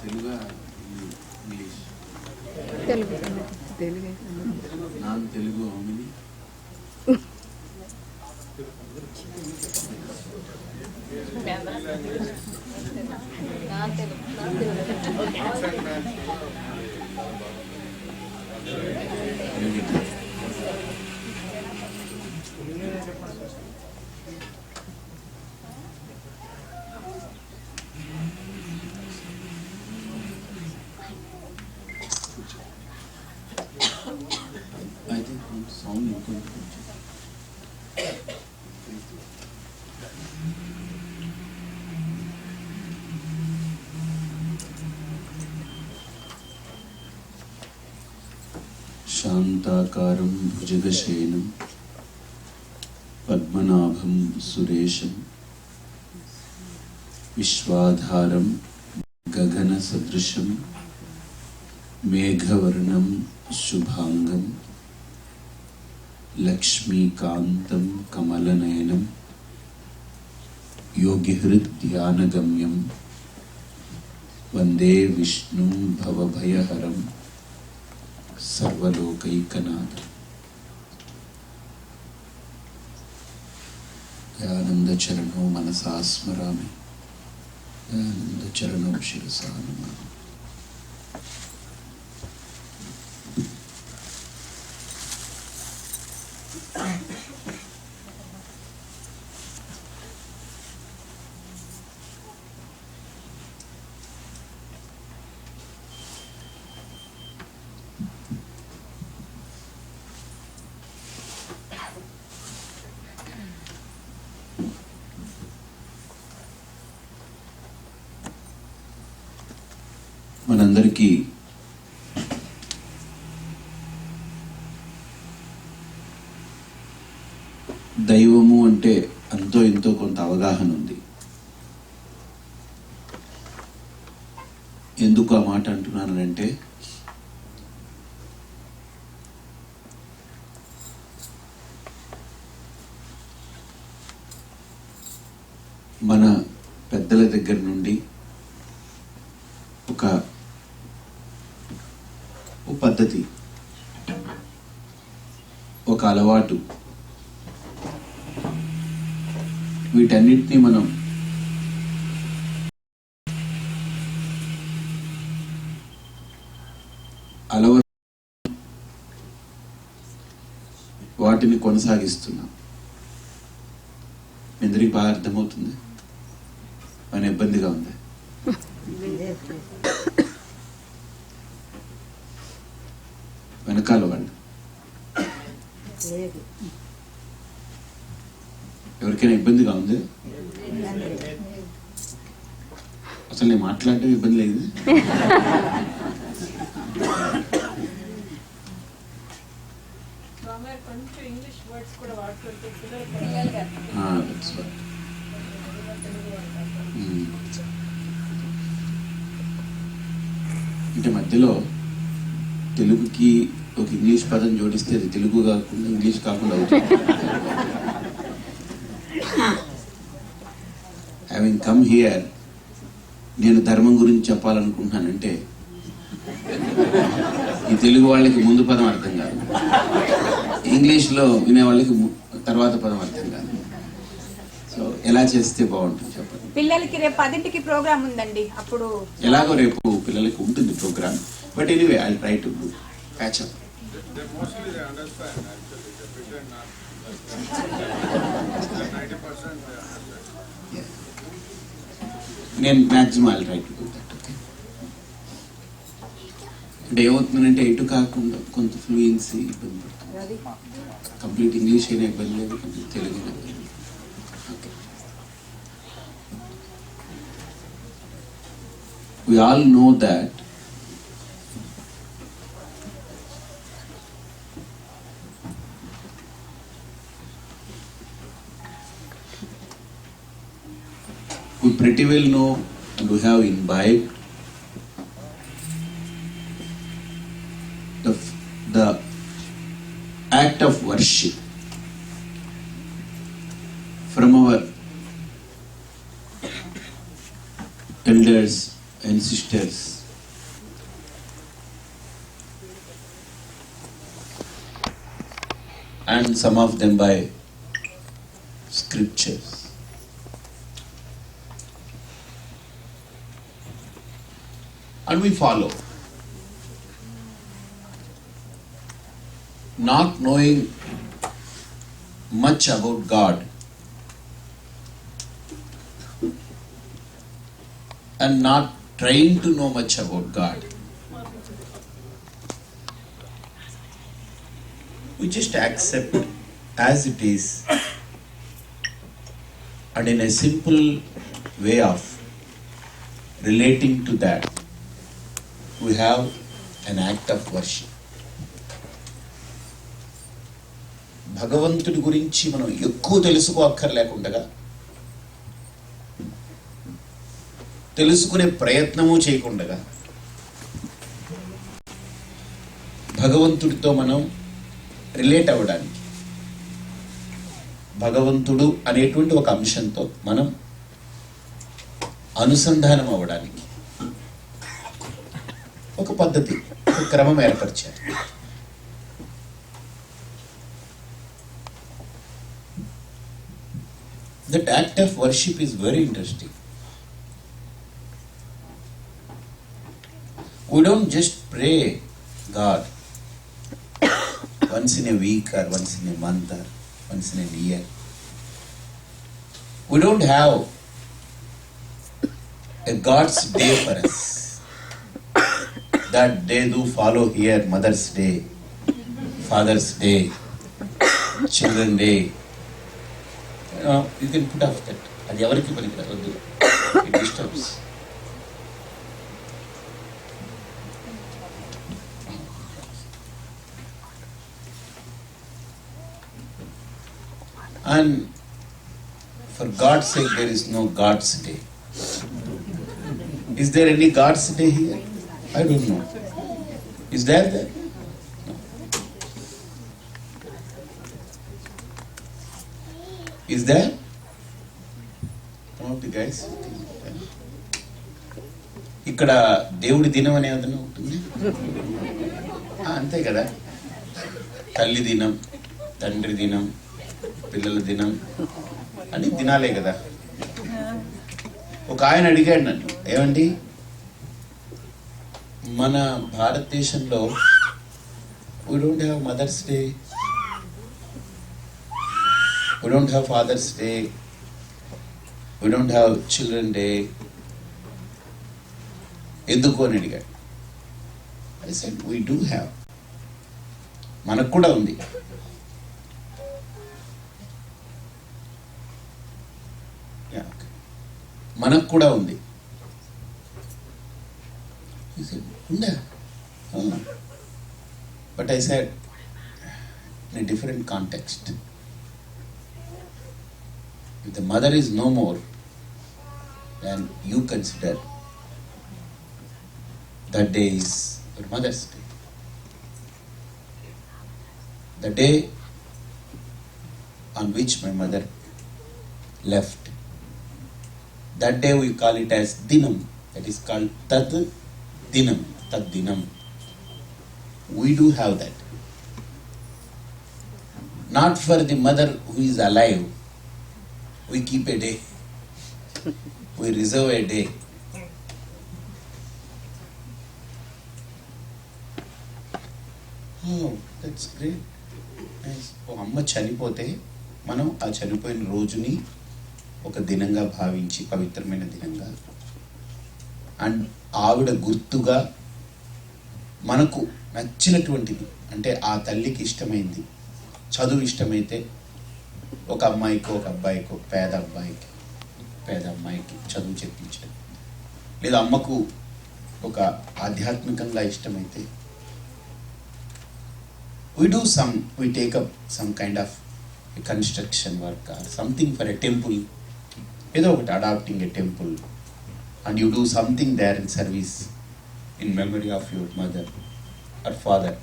Telugu English Telugu Telugu non Telugu హోమిని I think sound ఇంకొంచెం శాంతాకారం భుజగశయనం పద్మనాభం సురేశం విశ్వాధారం గగన సదృశం మేఘవర్ణం శుభాంగం లక్ష్మీకాంతం కమలనయనం యోగిహృద్ధ్యానగమ్యం వందే విష్ణుం భవభయహరం సర్వలోకైకనాథం. దయానందచరణో మనసా స్మరామి, దయానందచరణో శిరసా నమామి. మనందరికీ దైవము అంటే అంతో ఎంతో కొంత అవగాహన ఉంది. ఎందుకు ఆ మాట అంటున్నానంటే, మన పెద్దల దగ్గర నుండి ఒక పద్ధతి, ఒక అలవాటు, వీటన్నిటినీ మనం వాటిని కొనసాగిస్తున్నాం. అందరికి బాగా అర్థమవుతుంది, మన ఇబ్బందిగా ఉంది. వెనకాల వాళ్ళు ఎవరికైనా ఇబ్బందిగా ఉంది? అసలు నేను మాట్లాడటం ఇబ్బంది లేదు. అంటే మధ్యలో తెలుగుకి ఒక ఇంగ్లీష్ పదం జోడిస్తే అది తెలుగు కాకుండా ఇంగ్లీష్ కాకుండా అవుతుంది. హ్యావింగ్ కమ్ హియర్, నేను ధర్మం గురించి చెప్పాలనుకుంటున్నానంటే ఈ తెలుగు వాళ్ళకి ముందు పదం అర్థం కాదు, ఇంగ్లీష్లో వినే వాళ్ళకి తర్వాత పదం అర్థం కాదు. సో ఎలా చేస్తే బాగుంటుంది చెప్పండి. పిల్లలకి రేపు 10ంటికి ప్రోగ్రామ్ ఉందండి. అప్పుడు ఎలాగో రేపు పిల్లలకి ఉంటుంది program, but anyway I try to do catch up. నేను maximum I try to do that. Okay, అంటే ఏమవుతుందంటే ఎటు కాకుండా కొంత ఫ్లూయెన్సీ ఇబ్బంది పడుతుంది. కంప్లీట్ ఇంగ్లీష్ అయినా ఇబ్బంది లేదు, కంప్లీట్ తెలుగు అయినా ఇబ్బంది లేదు. Okay, we all know that we pretty well know and we have imbibed the act of worship from our elders and sisters. And some of them by scriptures. And we follow. Not knowing much about God and not trying to know much about God. We just accept as it is, and in a simple way of relating to that, we have an act of worship. భగవంతుడి గురించి మనం ఎక్కువ తెలుసుకోక్కర్లేకుండా, తెలుసుకునే ప్రయత్నము చేయకుండా, భగవంతుడితో మనం relate అవ్వడానికి, భగవంతుడు అనేటువంటి ఒక అంశంతో మనం అనుసంధానం అవ్వడానికి ఒక పద్ధతి, ఒక క్రమం ఏర్పరిచారు. That act of worship is very interesting. We don't just pray God once in a week or once in a month or once in a year. We don't have a God's day for us. That they do follow here Mother's Day, Father's Day, Children's Day. You can put off that. అది ఎవరికి పనికిరాదు. It disturbs. And for God's sake, there is no God's Day. Is there any God's Day here? I don't know. Is there? No. Is there? Some of the guys. ఇక్కడ దేవుడి దినం అనే ఏదైనా ఉంటుంది, అంతే కదా. తల్లి దినం, తండ్రి దినం, పిల్లల దినం అని దినాలే కదా. ఒక ఆయన అడిగాడు నన్ను, ఏమండి మన భారతదేశంలో we don't have Mother's Day, we don't have Father's Day, we don't have Children's Day, ఎందుకు అని అడిగాడు. I said we do have, మనకు కూడా ఉంది. మనకు కూడా ఉంది. ఉందా? But I said in a different context. If the mother is no more, then you consider that day is your Mother's Day. The day on which my mother left, that day we call it as Dinam. That is called Tad Dinam. Tad Dinam. We do have that. Not for the mother who is alive. We keep a day. We reserve a day. Oh, that's great. Nice. అమ్మ చనిపోతే మనం ఆ చనిపోయిన రోజుని ఒక దినంగా భావించి, పవిత్రమైన దినంగా, అండ్ ఆవిడ గుర్తుగా మనకు నచ్చినటువంటిది, అంటే ఆ తల్లికి ఇష్టమైంది, చదువు ఇష్టమైతే ఒక అమ్మాయికో ఒక అబ్బాయికో, పేద అబ్బాయికి పేద అమ్మాయికి చదువు చెప్పించడం, లేదా అమ్మకు ఒక ఆధ్యాత్మికంగా ఇష్టమైతే we take up some kind of a construction work or something for a temple, ఏదో ఒకటి, adopting a temple, and you do something there in service in memory of your mother or father.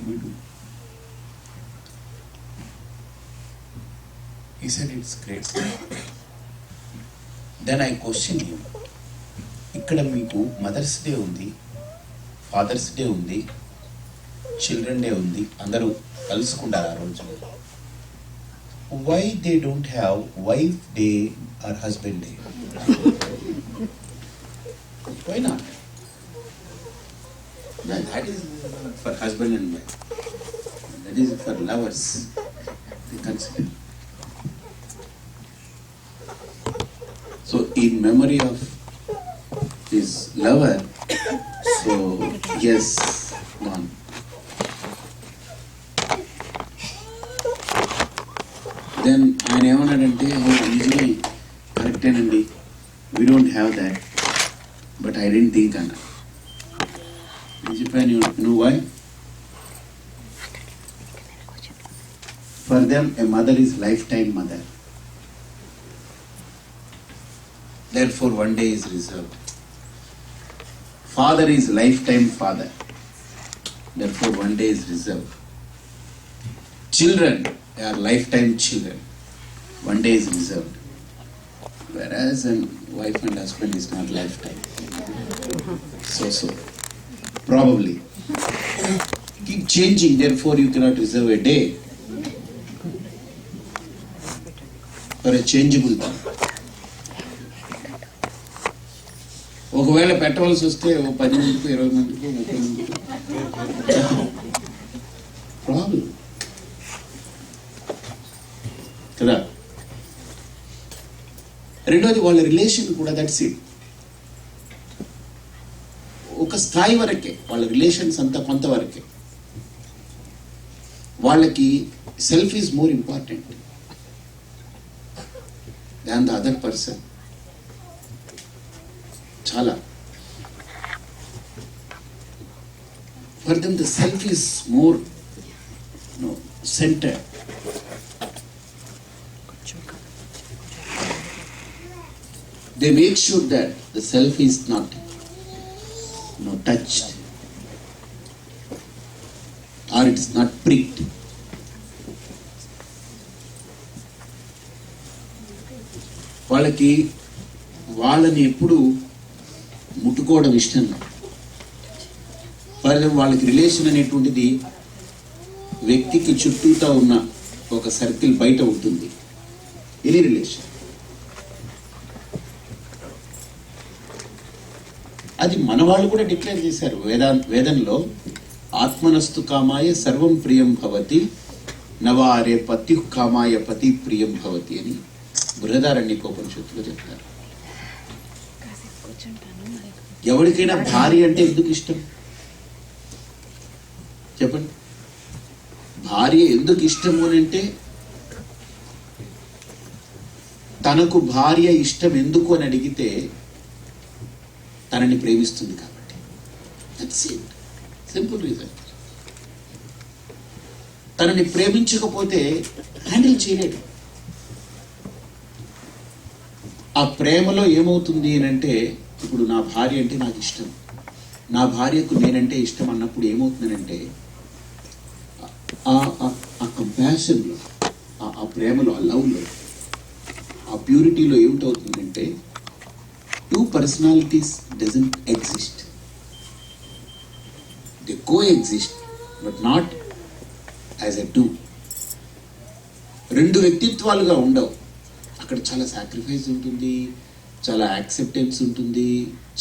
We do. He said it's great. Then I questioned him. ఇక్కడ ఇక్కడ మీకు mothers day ఉంది, fathers day ఉంది, children day ఉంది, అందరూ కలుసుకుంటారు ఆ రోజు. Why they don't have wife day or husband day? Why not? That is for husband and wife. That is for lovers. They consider. So in memory of his lover, so yes, gone. Then ఆయన ఏమన్నాడంటే, నిజమే, కరెక్టేనండి, we don't have that, but I didn't think అన్నా. You know why? For them, a mother is lifetime mother. Therefore, one day is reserved. Father is lifetime father. Therefore, one day is reserved. Children are lifetime children. One day is reserved. Whereas a wife and husband is not lifetime. So. Probably. Keep changing, therefore you cannot reserve a day for a changeable thing. ఒకవేళ పెట్టవలసి వస్తే 10 మందికి, 20 మందికి, 30 మందికి problem కదా. రెండోది వాళ్ళ relation కూడా, దట్స్ ఇట్. ఒక స్థాయి వరకే వాళ్ళ రిలేషన్స్ అంతా, కొంతవరకే. వాళ్ళకి self is more important than the other person. చాలా for them the self is more centre. They make sure that the self is not touched or it is not pricked. వాళ్ళని ఎప్పుడు ముట్టుకోవడం ఇష్టం. వాళ్ళకి రిలేషన్ అనేటువంటిది వ్యక్తికి చుట్టూతా ఉన్న ఒక సర్కిల్ బయట ఉంటుంది. ఎనీ రిలేషన్ అది మన వాళ్ళు కూడా డిక్లేర్ చేశారు వేదంలో. ఆత్మనస్తు కామాయ సర్వం ప్రియం భవతి, నవారే పతి కామాయ పతి ప్రియం భవతి అని బృహదారణ్యకోపనిషత్తులో చెప్తారు. ఎవరికైనా భార్య అంటే ఎందుకు ఇష్టం చెప్పండి? భార్య ఎందుకు ఇష్టము అని అంటే, తనకు భార్య ఇష్టం ఎందుకు అని అడిగితే తనని ప్రేమిస్తుంది కాబట్టి. That's it, simple reason. తనని ప్రేమించకపోతే హ్యాండిల్ చేయలేడు. ఆ ప్రేమలో ఏమవుతుంది అని అంటే, ఇప్పుడు నా భార్య అంటే నాకు ఇష్టం, నా భార్యకు నేనంటే ఇష్టం అన్నప్పుడు ఏమవుతుందనంటే, ఆ కంపాషన్లో, ఆ ప్రేమలో, ఆ లవ్లో, ఆ ప్యూరిటీలో ఏమిటవుతుందంటే, two personalities doesn't exist. They coexist, but not as a two. రెండు వ్యక్తిత్వాలుగా ఉండవు. అక్కడ చాలా సాక్రిఫైస్ ఉంటుంది, చాలా యాక్సెప్టెన్స్ ఉంటుంది,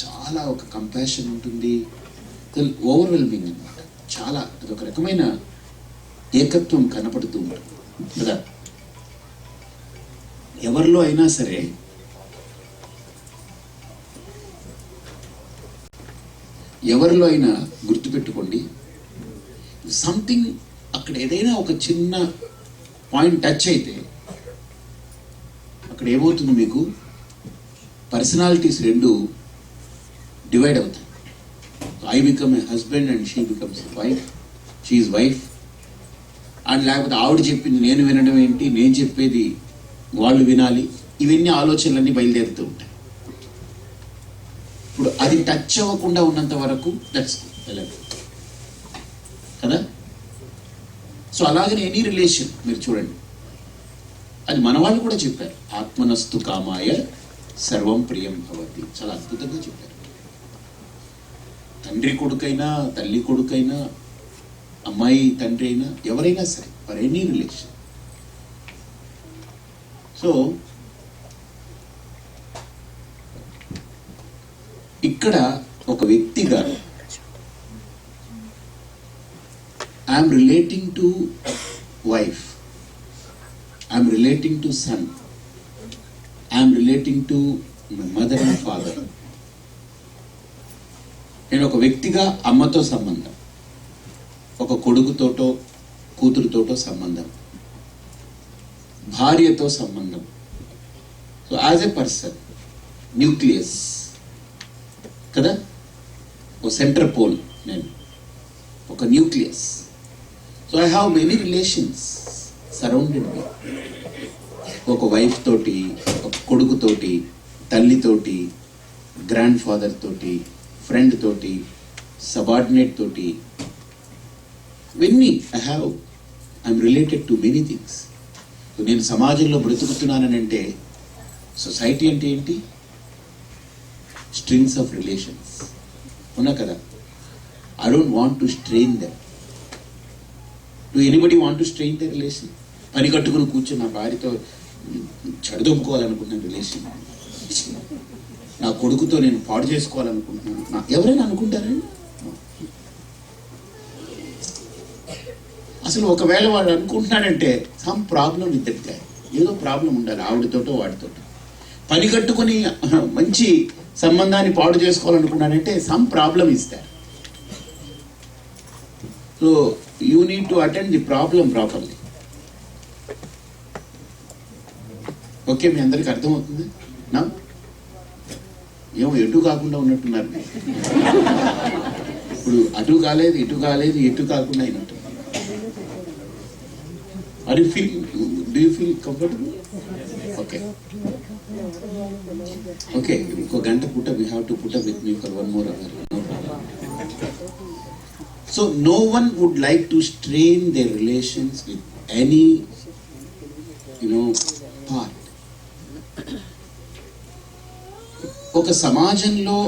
చాలా ఒక కంపాషన్ ఉంటుంది, ఓవర్వెల్మింగ్ అనమాట. చాలా అదొక రకమైన ఏకత్వం కనపడుతూ ఉంటుంది కదా. ఎవరిలో అయినా సరే గుర్తుపెట్టుకోండి, సంథింగ్ అక్కడ ఏదైనా ఒక చిన్న పాయింట్ టచ్ అయితే అక్కడ ఏమవుతుంది, మీకు పర్సనాలిటీస్ రెండు డివైడ్ అవుతాయి. I become a husband and she becomes wife, she is wife. And లేకపోతే ఆవిడ చెప్పింది నేను వినడం ఏంటి, నేను చెప్పేది వాళ్ళు వినాలి, ఇవన్నీ ఆలోచనలన్నీ బయలుదేరుతూ ఉంటాయి. ఇప్పుడు అది టచ్ అవ్వకుండా ఉన్నంత వరకు దట్స్ కదా. సో అలాగనే ఎనీ రిలేషన్ మీరు చూడండి, అది మన వాళ్ళు కూడా చెప్పారు, ఆత్మనస్తు కామాయ సర్వం ప్రియం భవతి, చాలా అద్భుతంగా చెప్పారు. తండ్రి కొడుకైనా, తల్లి కొడుకైనా, అమ్మాయి తండ్రి అయినా, ఎవరైనా సరే, ఫర్ ఎనీ రిలేషన్. సో ఇక్కడ ఒక వ్యక్తిగా I'm relating to wife, I'm relating to son, I'm relating to my mother and father. నేను ఒక వ్యక్తిగా అమ్మతో సంబంధం, ఒక కొడుకుతోటో కూతురుతోటో సంబంధం, భార్యతో సంబంధం. So as a person, nucleus కదా, ఒక సెంటర్ పోల్, నేను ఒక nucleus. So I have many relations surrounded me. ఒక వైఫ్ తోటి, ఒక కొడుకుతోటి, తల్లితోటి, గ్రాండ్ ఫాదర్ తోటి, ఫ్రెండ్ తోటి, సబార్డినేట్ తోటి, ఇవన్నీ I'm related to many things. నేను సమాజంలో బ్రతుకుతున్నానని అంటే, సొసైటీ అంటే ఏంటి? స్ట్రింగ్స్ ఆఫ్ రిలేషన్స్ ఉన్నా కదా. I don't want to strain them. Do anybody want to strain the relation? పని కట్టుకుని కూర్చొని నా భార్యతో చెడదొప్పుకోవాలనుకుంటున్నాను రిలేషన్, నా కొడుకుతో నేను పాడు చేసుకోవాలనుకుంటున్నాను, ఎవరైనా అనుకుంటారండి? అసలు ఒకవేళ వాడు అనుకుంటున్నాడంటే some problem with that guy. ఏదో ప్రాబ్లం ఉండాలి ఆవిడతోటో వాడితోటో. పని కట్టుకుని మంచి సంబంధాన్ని పాడు చేసుకోవాలనుకున్నాడంటే సమ్ ప్రాబ్లం ఇస్తారు. So you need to attend the problem properly. Okay, మీ అందరికి అర్థమవుతుంది నా? ఏమో ఎటు కాకుండా ఉన్నట్టున్నారు. ఇప్పుడు అటు కాలేదు, ఇటు కాలేదు, ఎటు కాకుండా అయినట్టు. Do you feel comfortable? Okay okay, ఇంకో గంట we have to put up with me for 1 more hour. No problem. So no one would like to strain their relations with any part. ఒక సమాజంలో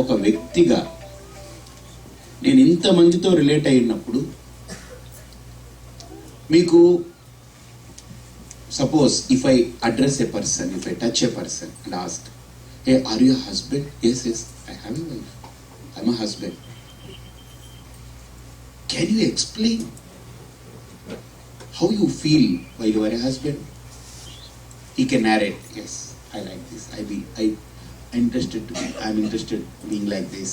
ఒక వ్యక్తిగా నేను ఇంతమందితో రిలేట్ అయినప్పుడు, మీకు suppose if I address a person, if I touch a person and ask, hey, are you a husband? Yes, I have a wife, I'm a husband. Can you explain how you feel while you are a husband? He can narrate, yes, I like this, I'm interested being like this.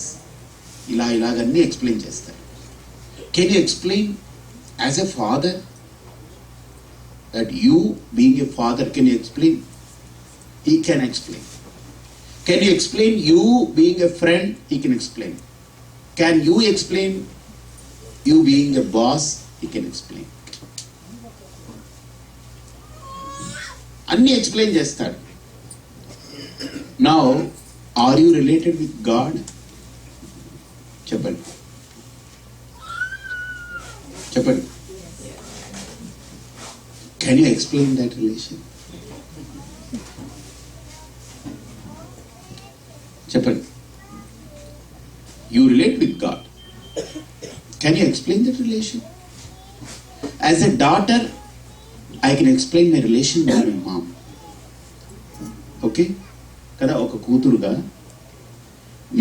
ఇలాగన్నీ explain చేస్తారు. Can you explain as a father that you being a father, can you explain? He can explain. Can you explain you being a friend? He can explain. Can you explain you being a boss? He can explain. అన్నీ explain చేస్తాడు. Now are you related with God? చెప్పండి. Can you explain that relation? చెప్పండి. You relate with God. Can you explain that relation? As a daughter I can explain my relation with my mom. Okay కదా. ఒక కూతురుగా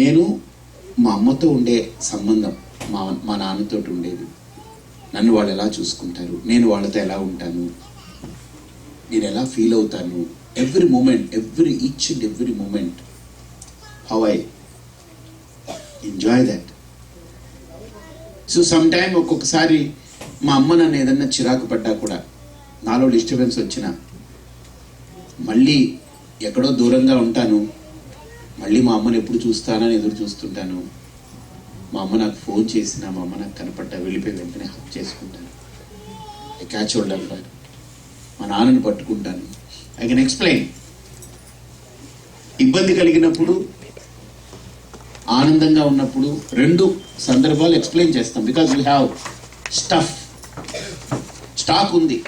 నేను మా అమ్మతో ఉండే సంబంధం మా నాన్నతో ఉండేది, నన్ను వాళ్ళు ఎలా చూసుకుంటారు, నేను వాళ్ళతో ఎలా ఉంటాను, నేను ఎలా ఫీల్ అవుతాను, every moment, each and every moment, how I enjoy that. So some time ఒక్కొక్కసారి మా అమ్మ నన్ను ఏదన్నా చిరాకు పడ్డా కూడా, నాలో డిస్టర్బెన్స్ వచ్చినా, మళ్ళీ ఎక్కడో దూరంగా ఉంటాను, మళ్ళీ మా అమ్మని ఎప్పుడు చూస్తానని ఎదురు చూస్తుంటాను. మా అమ్మ నాకు ఫోన్ చేసినా, మా అమ్మ నాకు కనపడ్డా వెళ్ళిపోయి వెంటనే హక్ చేసుకుంటాను. I catch hold of her. మా నాన్నని పట్టుకుంటాను. I can explain. ఇబ్బంది కలిగినప్పుడు, ఆనందంగా ఉన్నప్పుడు, రెండు సందర్భాలు ఎక్స్ప్లెయిన్ చేస్తాం. బికాజ్ వీ హ్యావ్ స్టాక్ ఉంది.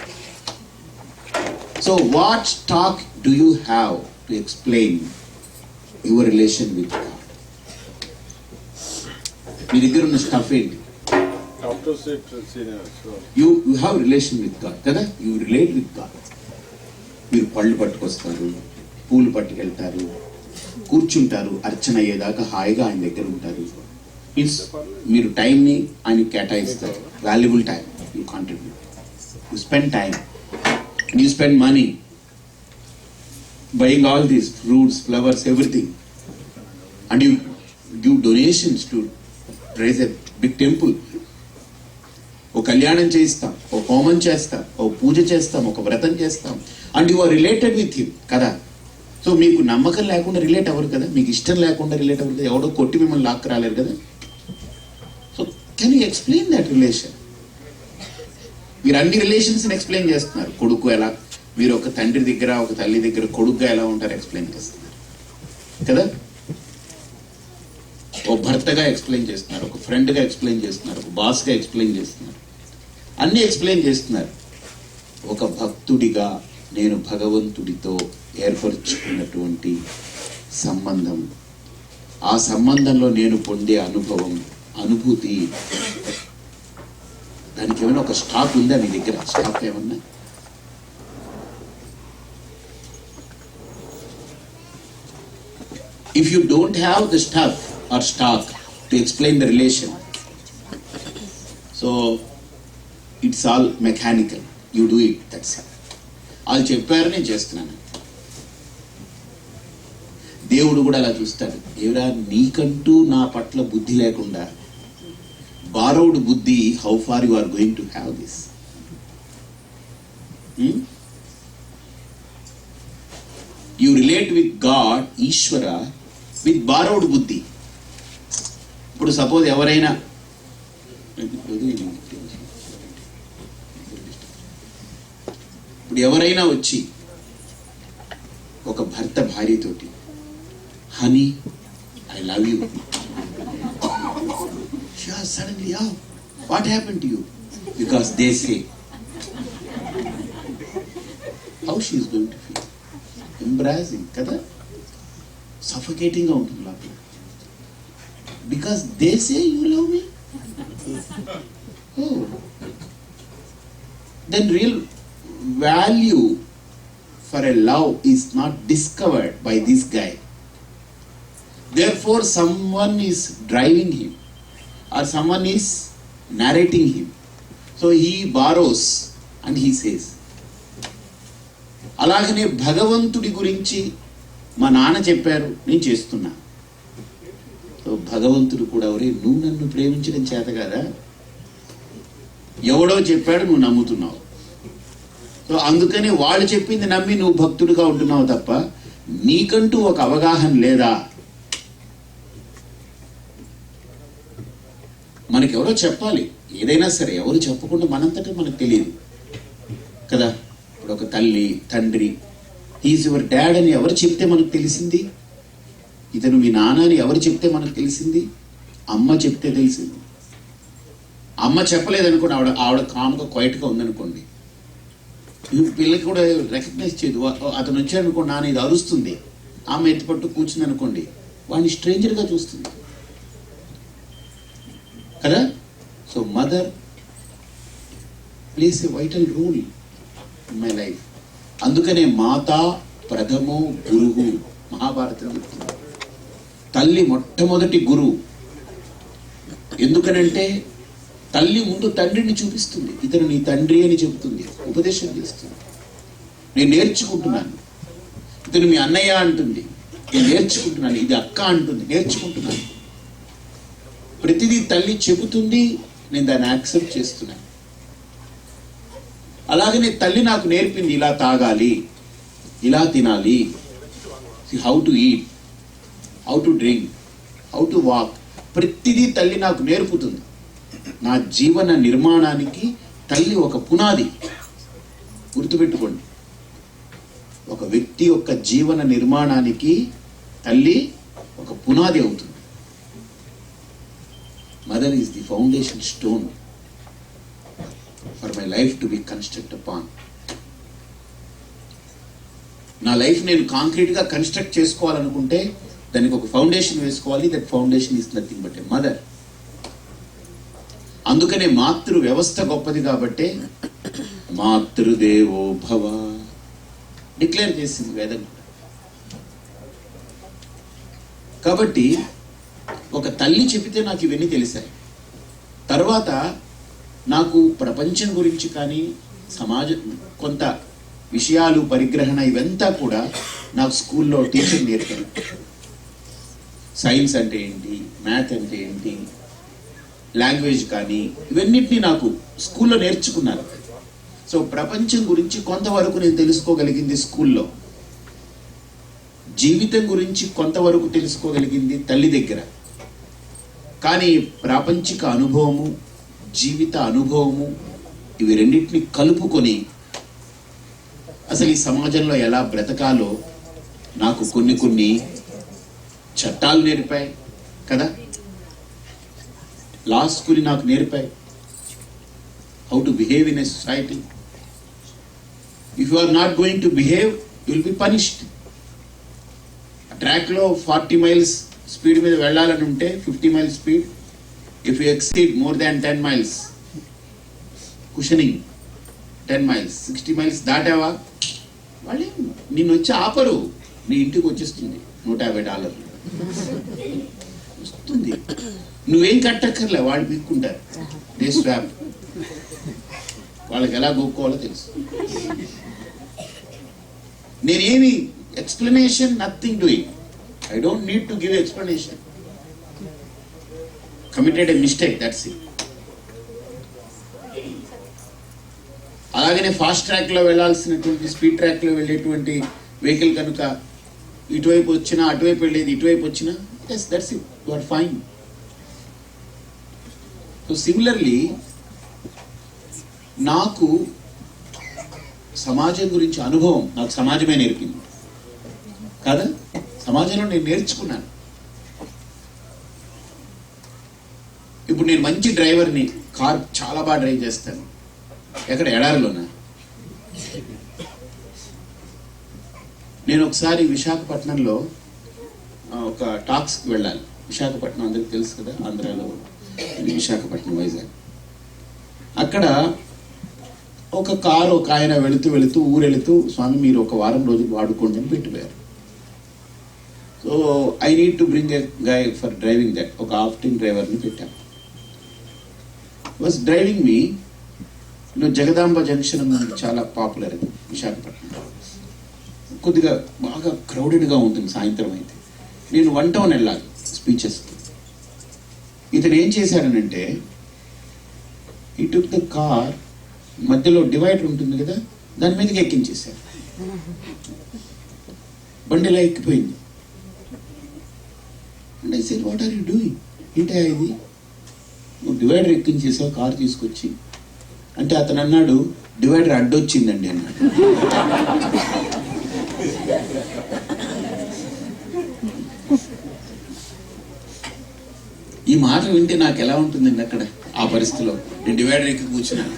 So what stock do you have to explain your relation with God? మీ దగ్గర ఉన్న స్టఫ్ ఏంటి? You have relation with God కదా, యూ రిలేట్ విత్ గాడ్. మీరు పళ్ళు పట్టుకొస్తారు, పూలు పట్టుకెళ్తారు, కూర్చుంటారు, అర్చన అయ్యేదాకా హాయిగా ఆయన దగ్గర ఉంటారు. మీన్స్ మీరు టైంని ఆయన కేటాయిస్తారు, valuable time you contribute, you spend time, you spend money buying all these fruits, flowers, everything, and you give donations to raise a big temple. ఓ కళ్యాణం చేయిస్తాం, ఓ హోమం చేస్తాం, ఓ పూజ చేస్తాం, ఒక వ్రతం చేస్తాం, and you are related with him కదా. So మీకు నమ్మకం లేకుండా రిలేట్ అవ్వరు కదా, మీకు ఇష్టం లేకుండా రిలేట్ అవ్వరు కదా, ఎవడో కొట్టి మిమ్మల్ని లాక్కు రాలేరు కదా. So can you explain that relation? మీరు అన్ని రిలేషన్స్ని ఎక్స్ప్లెయిన్ చేస్తున్నారు. కొడుకు ఎలా, మీరు ఒక తండ్రి దగ్గర ఒక తల్లి దగ్గర కొడుకుగా ఎలా ఉంటారు ఎక్స్ప్లెయిన్ చేస్తున్నారు కదా, ఓ భర్తగా ఎక్స్ప్లెయిన్ చేస్తున్నారు, ఒక ఫ్రెండ్గా ఎక్స్ప్లెయిన్ చేస్తున్నారు, ఒక బాస్గా ఎక్స్ప్లెయిన్ చేస్తున్నారు, అన్నీ ఎక్స్ప్లెయిన్ చేస్తున్నారు. ఒక భక్తుడిగా నేను భగవంతుడితో ఏర్పరచుకున్నటువంటి సంబంధం, ఆ సంబంధంలో నేను పొందే అనుభవం, అనుభూతి, దానికి ఏమైనా ఒక స్టాక్ ఉందా మీ దగ్గర? స్టాక్ ఏమన్నా? If you don't have the stuff or stock to explain the relation, so it's all mechanical. You do it, that's it. వాళ్ళు చెప్పారు, నేను చేస్తున్నాను. దేవుడు కూడా అలా చూస్తాడు. ఎవరా నీకంటూ నా పట్ల బుద్ధి లేకుండా, బారోడ్ బుద్ధి, how far you are going to have this? You relate with God, Ishwara, with borrowed బుద్ధి. ఇప్పుడు సపోజ్ ఎవరైనా, ఇప్పుడు ఎవరైనా వచ్చి ఒక భర్త భార్యతోటి, honey I love you, suddenly what happen to you? Because they say, how she is going to feel? Embarrassing కదా, సఫకేటింగ్గా ఉంటుంది లోపల. Because they say you love me. Then real value for a love is not discovered by this guy. Therefore someone is driving him or someone is narrating him. So he borrows and he says. అలాగనే భగవంతుడి గురించి మా నాన్న చెప్పారు, నేను చేస్తున్నా. So భగవంతుడు కూడా, ఒరే నువ్వు నన్ను ప్రేమించడం చేత కదా, ఎవడో చెప్పాడు నువ్వు నమ్ముతున్నావు. సో అందుకని వాళ్ళు చెప్పింది నమ్మి నువ్వు భక్తుడిగా ఉంటున్నావు తప్ప నీకంటూ ఒక అవగాహన లేదా? మనకి ఎవరో చెప్పాలి, ఏదైనా సరే ఎవరు చెప్పకుండా మనంతటా మనకు తెలియదు కదా. ఇప్పుడు ఒక తల్లి, తండ్రి, ఈజ్ యువర్ డాడ్ అని ఎవరు చెప్తే మనకు తెలిసింది? ఇతను మీ నాన్న అని ఎవరు చెప్తే మనకు తెలిసింది? అమ్మ చెప్తే తెలిసింది. అమ్మ చెప్పలేదనుకోండి, ఆవిడ కామ్గా క్వైట్గా ఉందనుకోండి, పిల్లకి కూడా రికగ్నైజ్ చేయదు. అతను వచ్చాడనుకోండి, నాన్న ఇది అరుస్తుంది, ఆమె ఎత్తిపట్టు కూర్చుంది అనుకోండి, వాడిని స్ట్రేంజర్గా చూస్తుంది కదా. So mother plays a vital role in my life. అందుకనే మాతా ప్రథమో గురువు మహాభారతం చెప్తుంది. తల్లి మొట్టమొదటి గురువు. ఎందుకనంటే తల్లి ముందు తండ్రిని చూపిస్తుంది, ఇతను నీ తండ్రి అని చెబుతుంది, ఉపదేశం చేస్తుంది. నేను నేర్చుకుంటున్నాను, ఇతను మీ అన్నయ్య అంటుంది, నేను నేర్చుకుంటున్నాను, ఇది అక్క అంటుంది, నేర్చుకుంటున్నాను. ప్రతిదీ తల్లి చెబుతుంది, నేను దాన్ని యాక్సెప్ట్ చేస్తున్నాను. అలాగనే తల్లి నాకు నేర్పింది, ఇలా తాగాలి, ఇలా తినాలి, how to eat, how to drink, how to walk, ప్రతిదీ తల్లి నాకు నేర్పుతుంది. నా జీవన నిర్మాణానికి తల్లి ఒక పునాది. గుర్తుపెట్టుకోండి, ఒక వ్యక్తి యొక్క జీవన నిర్మాణానికి తల్లి ఒక పునాది అవుతుంది. Mother is the foundation stone for my life to be constructed upon. నా లైఫ్ నేను కాంక్రీట్గా కన్స్ట్రక్ట్ చేసుకోవాలనుకుంటే దానికి ఒక ఫౌండేషన్ వేసుకోవాలి. That foundation is nothing but a mother. అందుకనే మాతృ వ్యవస్థ గొప్పది కాబట్టే మాతృదేవో భవ డిక్లేర్ చేసింది వేదం. కాబట్టి ఒక తల్లి చెబితే నాకు ఇవన్నీ తెలిసాయి. తర్వాత నాకు ప్రపంచం గురించి కానీ సమాజం కొంత విషయాలు పరిగ్రహణ ఇవంతా కూడా నాకు స్కూల్లో టీచర్ నేర్పారు. సైన్స్ అంటే ఏంటి, మ్యాథ్ అంటే ఏంటి, లాంగ్వేజ్ కానీ ఇవన్నిటినీ నాకు స్కూల్లో నేర్చుకున్నాను. సో ప్రపంచం గురించి కొంతవరకు నేను తెలుసుకోగలిగింది స్కూల్లో, జీవితం గురించి కొంతవరకు తెలుసుకోగలిగింది తల్లి దగ్గర. కానీ ప్రాపంచిక అనుభవము, జీవిత అనుభవము ఇవి రెండింటిని కలుపుకొని అసలు ఈ సమాజంలో ఎలా బ్రతకాలో నాకు కొన్ని చట్టాలు నేర్పాయి కదా, లా స్కూల్ నాకు నేర్పాయి. How to behave in a society. If you are not going to behave you will be punished. ట్రాక్లో 40 miles స్పీడ్ మీద వెళ్ళాలని ఉంటే 50 miles speed. If you exceed more than 10 miles cushioning, 10 miles 60 miles దాటావా వాళ్ళు నిన్ను వచ్చి ఆపరు, నీ ఇంటికి వచ్చేస్తుంది $150 వస్తుంది. నువ్వేం కట్టక్కర్లే, వాళ్ళు పీక్కుంటారు. దే స్వాప్, వాళ్ళకి ఎలా గోక్కోవాలో తెలుసు. నేనేమి explanation, nothing doing. I don't need to give explanation. Committed a mistake, that's it. అలాగనే ఫాస్ట్ ట్రాక్ లో వెళ్ళాల్సినటువంటి స్పీడ్ ట్రాక్ లో వెళ్ళేటువంటి వెహికల్ కనుక ఇటువైపు వచ్చినా అటువైపు వెళ్ళేది ఇటువైపు వచ్చినా, yes, that's it, you are fine. So similarly నాకు సమాజం గురించి అనుభవం నాకు సమాజమే నేర్పింది కదా. సమాజంలో నేను నేర్చుకున్నాను. ఇప్పుడు నేను మంచి డ్రైవర్ని, కార్ చాలా బాగా డ్రైవ్ చేస్తాను. ఎక్కడ ఎడారిలోనా? నేను ఒకసారి విశాఖపట్నంలో ఒక టాక్స్కి వెళ్ళాలి. విశాఖపట్నం అందరికి తెలుసు కదా, ఆంధ్రాలో విశాఖపట్నం, వైజాగ్. అక్కడ ఒక కారు ఒక ఆయన వెళుతూ ఊరెళుతూ, స్వామి మీరు ఒక వారం రోజులు వాడుకోండి అని పెట్టిపోయారు. So I need to bring a guy for driving that. ఒక ఆఫ్టింగ్ డ్రైవర్ని పెట్టాను. Was driving me Jagadamba junction చాలా పాపులర్ అది విశాఖపట్నం. కొద్దిగా బాగా క్రౌడెడ్గా ఉంటుంది సాయంత్రం అయితే. నేను 1 town వెళ్ళాలి స్పీచెస్కి. ఇతను ఏం చేశాడనంటే, ఈ టుక్ ద కార్, మధ్యలో డివైడర్ ఉంటుంది కదా, దాని మీదకి ఎక్కించేశారు. బండి ఇలా ఎక్కిపోయింది. And I said, what are you doing? ఏంటా ఇది, నువ్వు డివైడర్ ఎక్కించేసావు కారు తీసుకొచ్చి అంటే. అతను అన్నాడు, డివైడర్ అడ్డొచ్చిందండి అన్నాడు. ఈ మాట వింటే నాకు ఎలా ఉంటుందండి అక్కడ ఆ పరిస్థితిలో. నేను డివైడర్ ఎక్కి కూర్చున్నాను.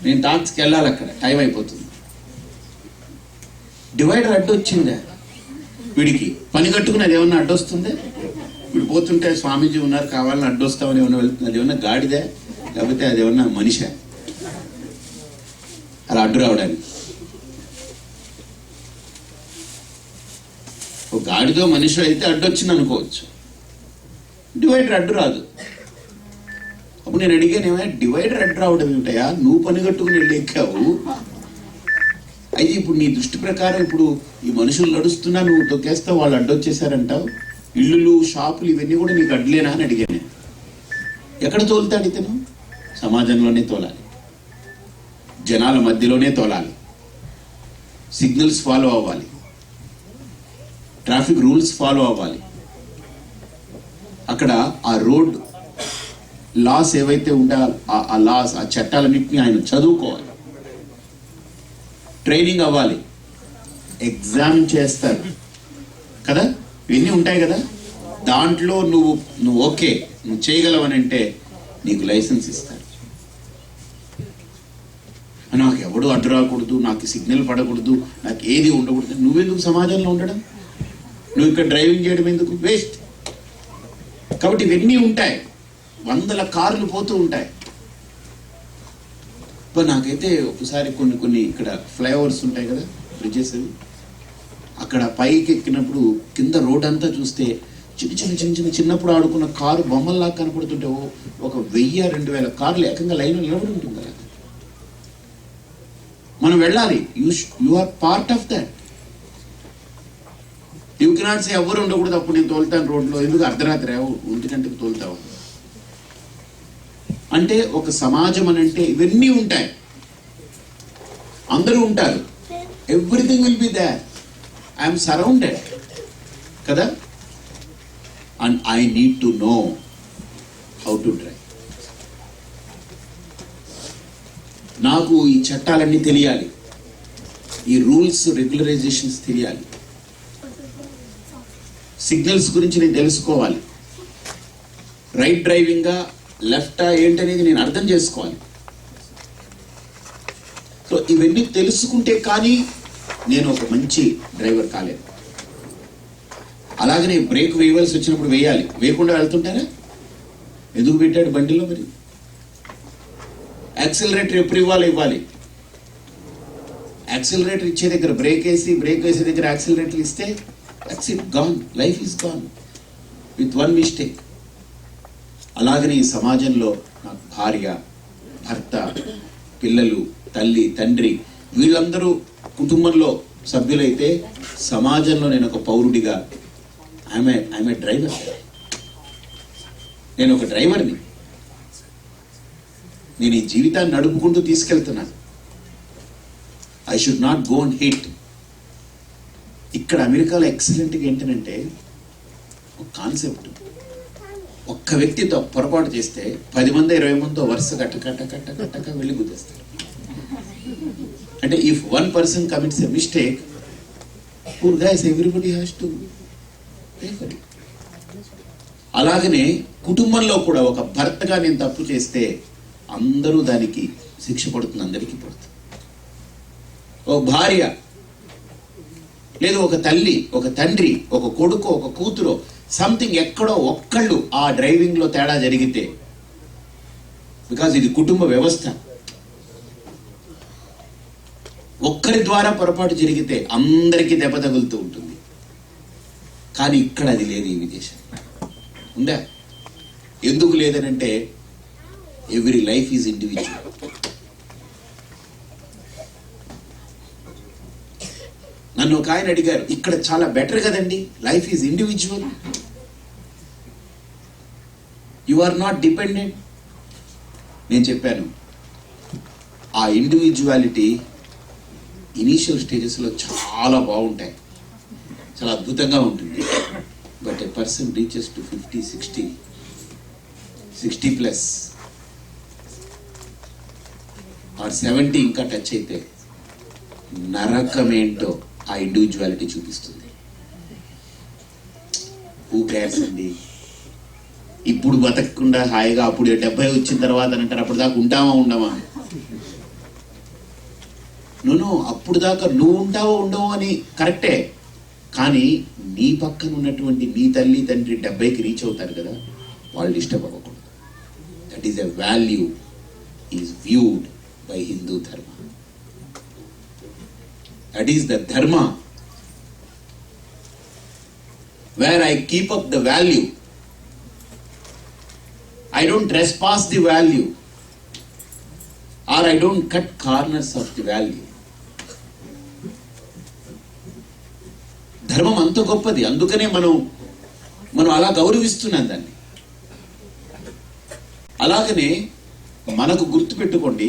నేను టాక్స్కి వెళ్ళాలి, అక్కడ టైం అయిపోతుంది. డివైడర్ అడ్డొచ్చిందా? వీడికి పని కట్టుకుని అది ఏమన్నా అడ్డొస్తుందే? వీడు పోతుంటే స్వామీజీ ఉన్నారు కావాలని అడ్డొస్తామని ఏమన్నా వెళ్తుంది. అది ఏమన్నా గాడిదే, లేకపోతే అది ఏమన్నా మనిషా అలా అడ్డు రావడానికి? ఒక గాడితో మనిషి అయితే అడ్డొచ్చింది అనుకోవచ్చు, డివైడర్ అడ్డు రాదు. అప్పుడు నేను అడిగాను, ఏమైనా డివైడర్ అడ్డు రావడం ఏమిటయా, నువ్వు పని కట్టుకుని వెళ్ళి ఎక్కావు. అయితే ఇప్పుడు నీ దృష్టి ప్రకారం ఇప్పుడు ఈ మనుషులు నడుస్తున్నా నువ్వు తొక్కేస్తావు, వాళ్ళు అడ్డొచ్చేసారంటావు. ఇల్లులు షాపులు ఇవన్నీ కూడా నీకు అడ్లేనా అని అడిగాను. ఎక్కడ తోలుతాడు ఇతను? సమాజంలోనే తోలాలి, జనాల మధ్యలోనే తోలాలి, సిగ్నల్స్ ఫాలో అవ్వాలి, ట్రాఫిక్ రూల్స్ ఫాలో అవ్వాలి. అక్కడ ఆ రోడ్ లాస్ ఏవైతే ఉండాలి, ఆ లాస్, ఆ చట్టాలన్నింటినీ ఆయన చదువుకోవాలి, ట్రైనింగ్ అవ్వాలి, ఎగ్జామ్ చేస్తారు కదా, ఇవన్నీ ఉంటాయి కదా. దాంట్లో నువ్వు ఓకే, నువ్వు చేయగలవనంటే నీకు లైసెన్స్ ఇస్తారు. నాకు ఎవడు అడ్డు రాకూడదు, నాకు సిగ్నల్ పడకూడదు, నాకు ఏది ఉండకూడదు. నువ్వెందుకు సమాజంలో ఉండడం? నువ్వు ఇక్కడ డ్రైవింగ్ చేయడం ఎందుకు? వేస్ట్. కాబట్టి ఇవన్నీ ఉంటాయి, వందల కార్లు పోతూ ఉంటాయి. నాకైతే ఒకసారి కొన్ని ఇక్కడ ఫ్లైఓవర్స్ ఉంటాయి కదా, బ్రిడ్జెస్, అక్కడ పైకి ఎక్కినప్పుడు కింద రోడ్ అంతా చూస్తే చిన్నప్పుడు ఆడుకున్న కారు బొమ్మల్లా కనపడుతుంటే ఒక 1000-2000 కార్లు ఏకంగా లైన్లో నిలబడి ఉంటుంది కదా. మనం వెళ్ళాలి. You are part of that. You cannot say ఎవరు ఉండకూడదు, అప్పుడు నేను తోలుతాను రోడ్లో, ఎందుకు అర్ధరాత్రి 1 గంటకు తోలుతావు అంటే. ఒక సమాజం అని అంటే ఇవన్నీ ఉంటాయి, అందరూ ఉంటారు. Everything will be there. I'm surrounded కదా. And I need to know how to drive. నాకు ఈ చట్టాలన్నీ తెలియాలి, ఈ రూల్స్ రెగ్యులరైజేషన్స్ తెలియాలి, సిగ్నల్స్ గురించి నేను తెలుసుకోవాలి, రైట్ డ్రైవింగా లెఫ్టా ఏంటనేది నేను అర్థం చేసుకోవాలి. సో ఇవన్నీ తెలుసుకుంటే కానీ నేను ఒక మంచి డ్రైవర్ కాలేదు. అలాగనే బ్రేక్ వేయవలసి వచ్చినప్పుడు వేయాలి, వేయకుండా వెళ్తుంటారా? ఎందుకు పెట్టాడు బండిలో? మరి యాక్సిలరేటర్ ఎప్పుడు ఇవ్వాలి. యాక్సిలరేటర్ ఇచ్చే దగ్గర బ్రేక్ వేసే దగ్గర యాక్సిలరేటర్ ఇస్తే that's it, gone, life is gone with one mistake. అలాగనే ఈ సమాజంలో నాకు భార్య, భర్త, పిల్లలు, తల్లి, తండ్రి, వీళ్ళందరూ కుటుంబంలో సభ్యులైతే సమాజంలో నేను ఒక పౌరుడిగా ఐఎమ్ ఏ డ్రైవర్. నేను ఒక డ్రైవర్ని. నేను ఈ జీవితాన్ని నడుపుకుంటూ తీసుకెళ్తున్నాను. I should not go and hit. ఇక్కడ అమెరికాలో ఎక్సలెంట్గా ఏంటంటే ఒక కాన్సెప్ట్, ఒక్క వ్యక్తితో పొరపాటు చేస్తే 10 మంది 20 మందితో వరుస కట్ట వెళ్ళి గుద్దేస్తారు. అంటే if one person commits a mistake, poor guys, everybody has to pay for it. అలాగనే కుటుంబంలో కూడా ఒక భర్తగా నేను తప్పు చేస్తే అందరూ దానికి శిక్ష పడుతుంది, అందరికీ పడుతుంది. ఒక భార్య లేదు, ఒక తల్లి, ఒక తండ్రి, ఒక కొడుకు, ఒక కూతురు, సంథింగ్ ఎక్కడో ఒక్కళ్ళు ఆ డ్రైవింగ్ లో తేడా జరిగితే, బికాజ్ ఇది కుటుంబ వ్యవస్థ, ఒక్కరి ద్వారా పొరపాటు జరిగితే అందరికీ దెబ్బ తగులుతూ ఉంటుంది. కానీ ఇక్కడ అది లేదు. ఈ విదేశం ఉందా? ఎందుకు లేదనంటే ఎవ్రీ లైఫ్ ఈజ్ ఇండివిజువల్. నన్ను ఒక ఆయన అడిగారు, ఇక్కడ చాలా బెటర్ కదండి, life is individual, you are not dependent. నేను చెప్పాను, ఆ ఇండివిజువాలిటీ ఇనీషియల్ స్టేజెస్లో చాలా బాగుంటాయి, చాలా అద్భుతంగా ఉంటుంది. But a person reaches to 50, 60 plus or 70 ఇంకా టచ్ అయితే నరకమేంటో ఆ ఇండివిజువాలిటీ చూపిస్తుంది. హూ కేర్స్ అండి? ఇప్పుడు బతకకుండా హాయిగా అప్పుడు 70 వచ్చిన తర్వాత అంటారు, అప్పుడు దాకా ఉంటామా ఉండమా? అప్పుడు దాకా నువ్వు ఉంటావో ఉండవో అని కరెక్టే, కానీ నీ పక్కన ఉన్నటువంటి నీ తల్లి తండ్రి 70కి రీచ్ అవుతారు కదా, వాళ్ళు డిస్టర్బ్ అవ్వకూడదు. That is a value is viewed by Hindu ధర్మ. దట్ ఈస్ ద ధర్మ where I keep up the value. I don't trespass the value, or I don't cut corners of the value. ధర్మం అంత గొప్పది, అందుకనే మనం అలా గౌరవిస్తున్నాం దాన్ని. అలాగనే మనకు గుర్తుపెట్టుకోండి,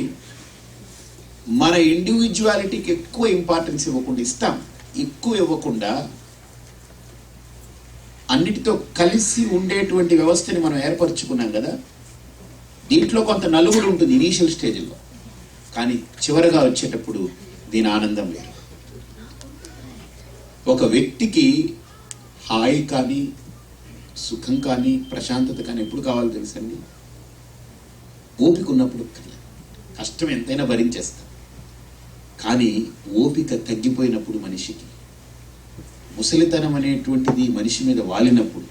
మన ఇండివిజువాలిటీకి ఎక్కువ ఇంపార్టెన్స్ ఇవ్వకుండా, ఎక్కువ ఇవ్వకుండా అన్నిటితో కలిసి ఉండేటువంటి వ్యవస్థని మనం ఏర్పరచుకున్నాం కదా. దీంట్లో కొంత నలుగుడు ఉంటుంది ఇనీషియల్ స్టేజ్లో, కానీ చివరగా వచ్చేటప్పుడు దీని ఆనందం లేదు. ఒక వ్యక్తికి హాయి కానీ, సుఖం కానీ, ప్రశాంతత కానీ ఎప్పుడు కావాలో తెలుసండి? ఓపిక ఉన్నప్పుడు. కష్టం ఎంతైనా భరించేస్తాం, కానీ ఓపిక తగ్గిపోయినప్పుడు, మనిషికి ముసలితనం అనేటువంటిది మనిషి మీద వాలినప్పుడు,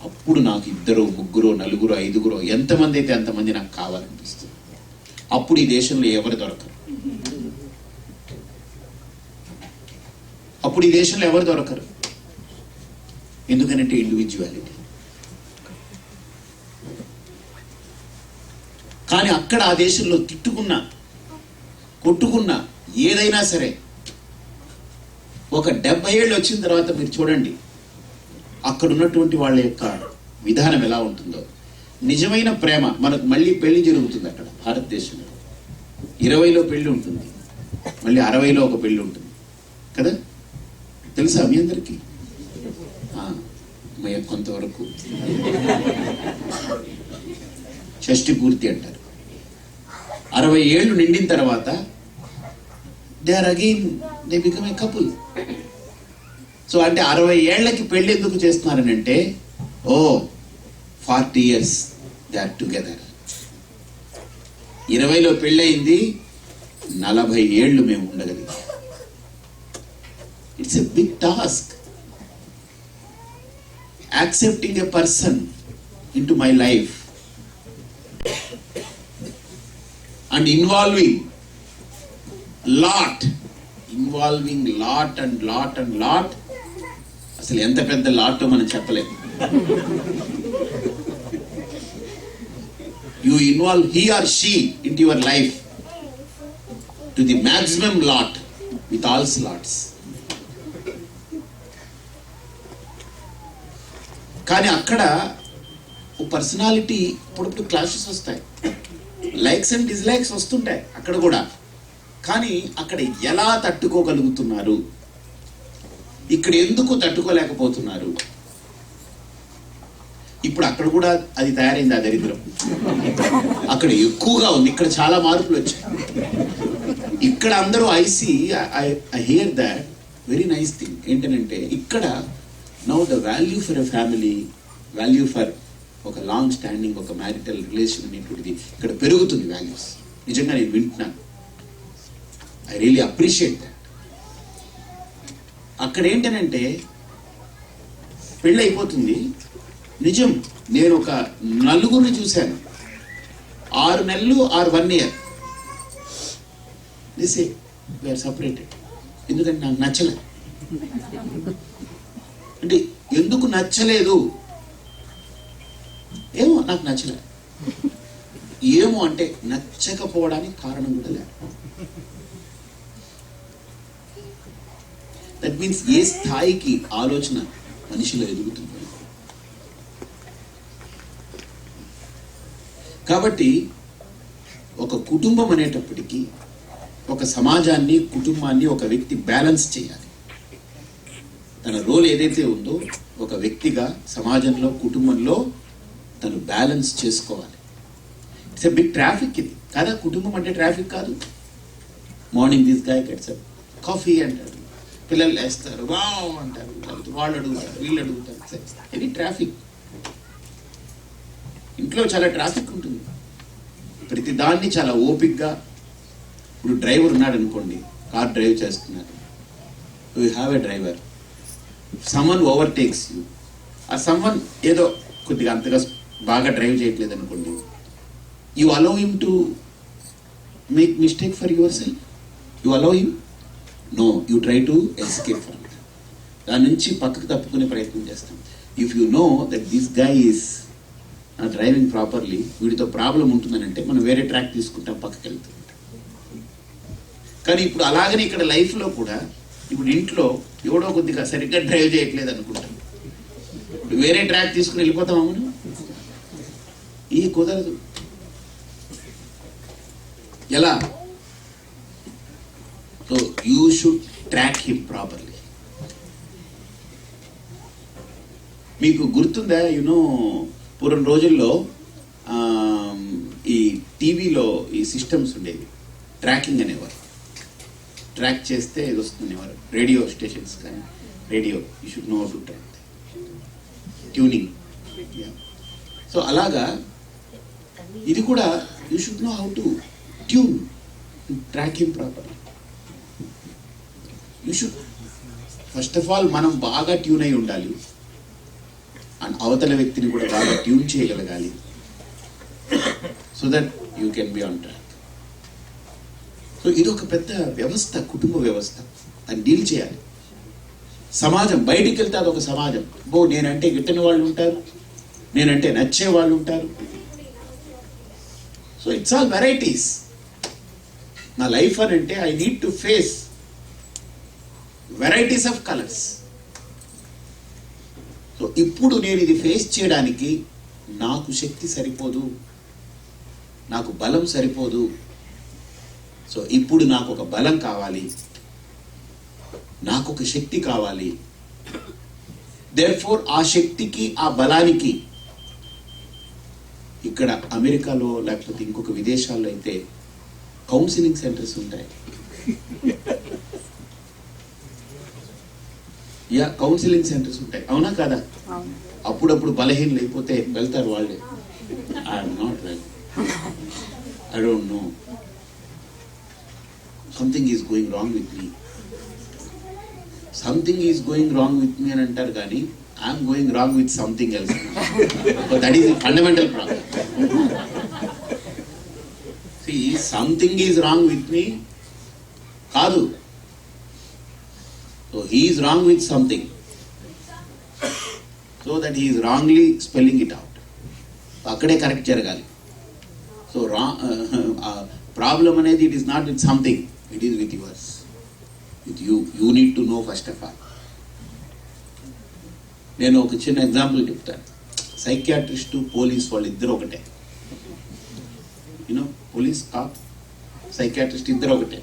అప్పుడు నాకు 2, 3, 4, 5 ఎంతమంది అయితే అంతమంది నాకు కావాలనిపిస్తుంది. అప్పుడు ఈ దేశంలో ఎవరు దొరకరు. అప్పుడు ఈ దేశంలో ఎవరు దొరకరు. ఎందుకంటే ఇండివిజువాలిటీ. కానీ అక్కడ ఆ దేశంలో తిట్టుకున్నా, కొట్టుకున్నా, ఏదైనా సరే ఒక 70 ఏళ్ళు వచ్చిన తర్వాత మీరు చూడండి అక్కడ ఉన్నటువంటి వాళ్ళ యొక్క విధానం ఎలా ఉంటుందో. నిజమైన ప్రేమ మనకు మళ్ళీ పెళ్లి జరుగుతుంది అక్కడ భారతదేశంలో. 20లో పెళ్లి ఉంటుంది, మళ్ళీ 60లో ఒక పెళ్లి ఉంటుంది కదా, తెలుసా మీ అందరికీ? కొంతవరకు షష్ఠి పూర్తి అంటారు. 60 ఏళ్ళు నిండిన తర్వాత they become a couple. So అంటే 60 ఏళ్లకి పెళ్లి ఎందుకు చేస్తున్నారనంటే 40 years దే ఆర్ టుగెదర్. 20లో పెళ్ళయింది, 40 ఏళ్ళు మేము ఉండగలిగాం. It's a big task accepting a person into my life and involving lot and lot. అసలు ఎంత పెద్ద లాటో మనం చెప్పలేము. You involve he or she into your life to the maximum lot with all slots. కానీ అక్కడ పర్సనాలిటీ ఇప్పుడు clashes వస్తాయి, likes and dislikes వస్తుంటాయి అక్కడ కూడా. కానీ అక్కడ ఎలా తట్టుకోగలుగుతున్నారు, ఇక్కడ ఎందుకు తట్టుకోలేకపోతున్నారు? ఇప్పుడు అక్కడ కూడా అది తయారైంది ఆ దరిద్రం. అక్కడ ఎక్కువగా ఉంది, ఇక్కడ చాలా మార్పులు వచ్చాయి. ఇక్కడ అందరూ I here that very nice thing ఏంటంటే ఇక్కడ now the value for a family, value for ఒక లాంగ్ స్టాండింగ్ ఒక మ్యారిటల్ రిలేషన్ అనేటువంటిది ఇక్కడ పెరుగుతుంది. వాల్యూస్ నిజంగా నేను వింటున్నాను. I really appreciate that. అక్కడ ఏంటనంటే పెళ్ళి అయిపోతుంది. నిజం, నేను ఒక 4 చూశాను, 6 నెలలు or 1 year this we're separated. ఎందుకంటే నాకు నచ్చలే. అంటే ఎందుకు నచ్చలేదు? ఏమో నాకు నచ్చలే. ఏమో అంటే నచ్చకపోవడానికి కారణం కూడా లేదు. దట్ మీన్స్ ఏ స్థాయికి ఆలోచన మనిషిలో ఎదుగుతుంది. కాబట్టి ఒక కుటుంబం అనేటప్పటికీ ఒక సమాజాన్ని, కుటుంబాన్ని ఒక వ్యక్తి బ్యాలెన్స్ చేయాలి. తన రోల్ ఏదైతే ఉందో ఒక వ్యక్తిగా సమాజంలో, కుటుంబంలో తను బ్యాలెన్స్ చేసుకోవాలి. ఇట్స్ ఎ బిగ్ ట్రాఫిక్ ఇది కదా. కుటుంబం అంటే ట్రాఫిక్ కాదు. Morning this guy gets up, coffee అంటారు, పిల్లలు వేస్తారు, వావ్ అంటారు, వాళ్ళు అడుగుతారు, వీళ్ళు అడుగుతారు. ఇది ట్రాఫిక్. ఇంట్లో చాలా ట్రాఫిక్ ఉంటుంది. ప్రతి దాన్ని చాలా ఓపిక్గా. ఇప్పుడు డ్రైవర్ ఉన్నాడు అనుకోండి, కార్ డ్రైవ్ చేస్తున్నారు, you have a driver. Someone overtakes you, ఆ సమ్వన్ ఏదో కొద్దిగా అంతగా బాగా డ్రైవ్ చేయట్లేదు అనుకోండి, you allow him to make mistake for yourself. You allow him? No, you try to escape from that. దాని నుంచి పక్కకు తప్పుకునే ప్రయత్నం చేస్తాం. If you know that this guy is not driving properly, వీడితో ప్రాబ్లం ఉంటుందని అంటే మనం వేరే ట్రాక్ తీసుకుంటాం, పక్కకి వెళ్తూ ఉంటాం. కానీ ఇప్పుడు అలాగనే ఇక్కడ లైఫ్లో కూడా, ఇప్పుడు ఇంట్లో ఎవడో కొద్దిగా సరిగ్గా డ్రైవ్ చేయట్లేదు అనుకుంటాం, ఇప్పుడు వేరే ట్రాక్ తీసుకుని వెళ్ళిపోతాం. అవును, ఈ కుదరదు. ఎలా? So you should track him properly. మీకు గుర్తుందా, పూర్వం రోజుల్లో ఈ టీవీలో ఈ సిస్టమ్స్ ఉండేవి, ట్రాకింగ్ అనేవారు. ట్రాక్ చేస్తే ఇది వస్తుందనేవారు. రేడియో స్టేషన్స్ కానీ, radio you should know how to track, tuning. So అలాగా ఇది కూడా you should know how to tune, track him properly. You should first of all మనం బాగా ట్యూన్ అయి ఉండాలి. అండ్ అవతల వ్యక్తిని కూడా బాగా ట్యూన్ చేయగలగాలి, so that you can be on track. So ఇది ఒక పెద్ద వ్యవస్థ, కుటుంబ వ్యవస్థ, అని డీల్ చేయాలి. సమాజం బయటికి వెళ్తే అదొక సమాజం. నేనంటే గిట్టని వాళ్ళు ఉంటారు, నేనంటే నచ్చే వాళ్ళు ఉంటారు. So it's all varieties. నా లైఫ్ అని అంటే I need to face varieties of colours. So ఇప్పుడు నేను ఇది ఫేస్ చేయడానికి నాకు శక్తి సరిపోదు, నాకు బలం సరిపోదు. సో ఇప్పుడు నాకు ఒక బలం కావాలి, నాకు ఒక శక్తి కావాలి. దేర్ఫోర్ ఆ శక్తికి, ఆ బలానికి ఇక్కడ అమెరికాలో లేకపోతే ఇంకొక విదేశాల్లో అయితే కౌన్సిలింగ్ సెంటర్స్ ఉంటాయి. కౌన్సిలింగ్ సెంటర్స్ ఉంటాయి, అవునా కాదా? అప్పుడప్పుడు బలహీన లేకపోతే వెళ్తారు వాళ్ళే. I'm not well, I don't know, something is going wrong with me, something is going wrong with me అని అంటారు, కానీ I'm going wrong with something else. That is the fundamental problem. Something is wrong with me కాదు, so he is wrong with something, so that he is wrongly spelling it out. అక్కడే correct జరగాలి. So problem అనేది it is not with something, it is with yours, with you. You need to no first of all. నేను ఒక చిన్న example చెప్తాను. Psychiatrist, police వాళ్ళు ఇద్దరు ఒకటే. యూనో, పోలీస్ కాప్, సైకియాట్రిస్ట్ ఇద్దరు ఒకటే.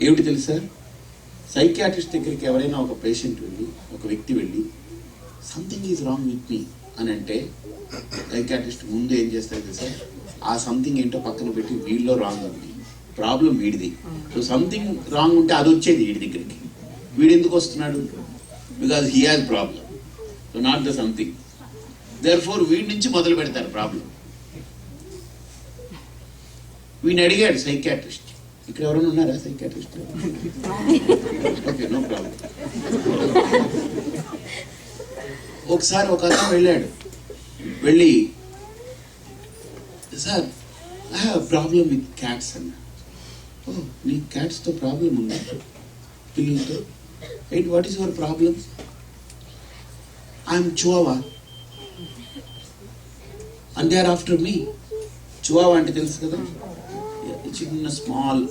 ఏమిటి తెలుసా? సైకియాట్రిస్ట్ దగ్గరికి ఎవరైనా ఒక పేషెంట్ వెళ్ళి, ఒక వ్యక్తి వెళ్ళి something is wrong with me అని అంటే, సైకియాట్రిస్ట్ ముందు ఏం చేస్తారు తెలుసా? ఆ సంథింగ్ ఏంటో పక్కన పెట్టి వీళ్ళలో రాంగ్ ఉంది, ప్రాబ్లం వీడిది. సో సంథింగ్ రాంగ్ ఉంటే అది వచ్చేది వీడి దగ్గరికి. వీడు ఎందుకు వస్తున్నాడు? Because he has problem, so not the something. Therefore వీడి నుంచి మొదలు పెడతారు ప్రాబ్లం. వీడిని అడిగాడు సైకియాట్రిస్ట్, ఇక్కడ ఎవరైనా ఉన్నారా సైకియాట్రిస్ట్? Okay, no problem. ఒకసారి ఒక అతను వెళ్ళాడు, వెళ్ళి sir I have problem with cats అన్న. ఓ, నీ క్యాట్స్తో ప్రాబ్లం ఉందా? పిల్లలతో? ఎయిట్, what is your problem? I'm Chihuahua and they are after me. Chihuahua అంటే తెలుసు కదా, చిన్న స్మాల్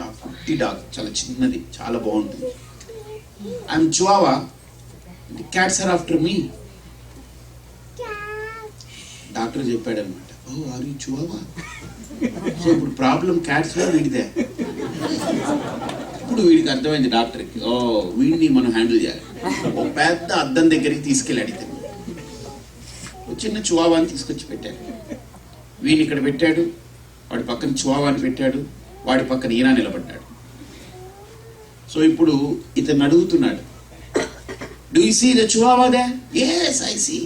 డాగ్, కుట్టి డాగ్, చాలా చిన్నది, చాలా బాగుంటుంది. I'm Chihuahua, cats are after me. Doctor చెప్పాడు అనమాట, oh are you Chihuahua? So ఇప్పుడు ప్రాబ్లం క్యాట్స్ లో వీడిదే. ఇప్పుడు వీడికి అర్థమైంది డాక్టర్కి, ఓ వీడిని మనం హ్యాండిల్ చేయాలి. ఒక పెద్ద అద్దం దగ్గరికి తీసుకెళ్ళి అడిగితే చిన్న చివావాని తీసుకొచ్చి పెట్టాడు. వీడిని ఇక్కడ పెట్టాడు, వాడి పక్కన చివావాని పెట్టాడు, వాడి పక్కన ఈయన నిలబడ్డాడు. సో ఇప్పుడు ఇతను అడుగుతున్నాడు, do you see the chihuahua there? yes I see.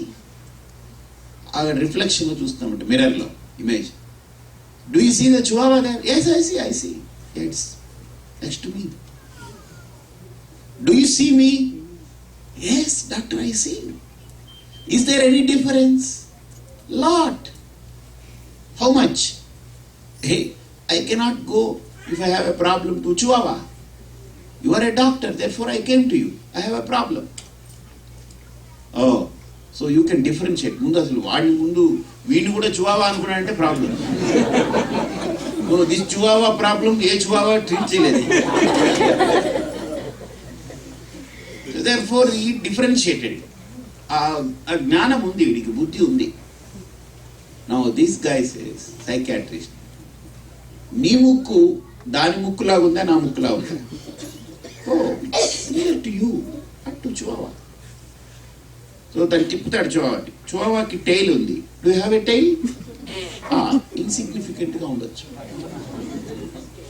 ఆ రిఫ్లెక్షన్ చూస్తామంటే మిర్రర్లో image. Do you see the chihuahua there? yes I see. It's next to me. Do you see me? Yes doctor, I see. Is there any difference? Lot. How much? Hey, I cannot go if I have a problem to Chihuahua. You are a doctor, therefore I came to you. I have a problem. Oh, so you can differentiate. ముందు అసలు వాడిని ముందు వీడిని కూడా chihuahua అనుకున్నాడంటే problem. Oh this chihuahua problem, ఏ chihuahua treat చేయలేదు. Therefore he differentiated. ఆ జ్ఞానం ఉంది వీడికి, బుద్ధి ఉంది. Now this guy says, psychiatrist, నీ ముక్కు దాని ముక్కులాగా ఉందా, నా ముక్కులా ఉందా? Oh, near to you, not to Chihuahua. So దాన్ని తిప్పుతాడు చివావాకి. చివావాకి టైల్ ఉంది. Do you have a tail? Insignificant గా ఉండొచ్చు,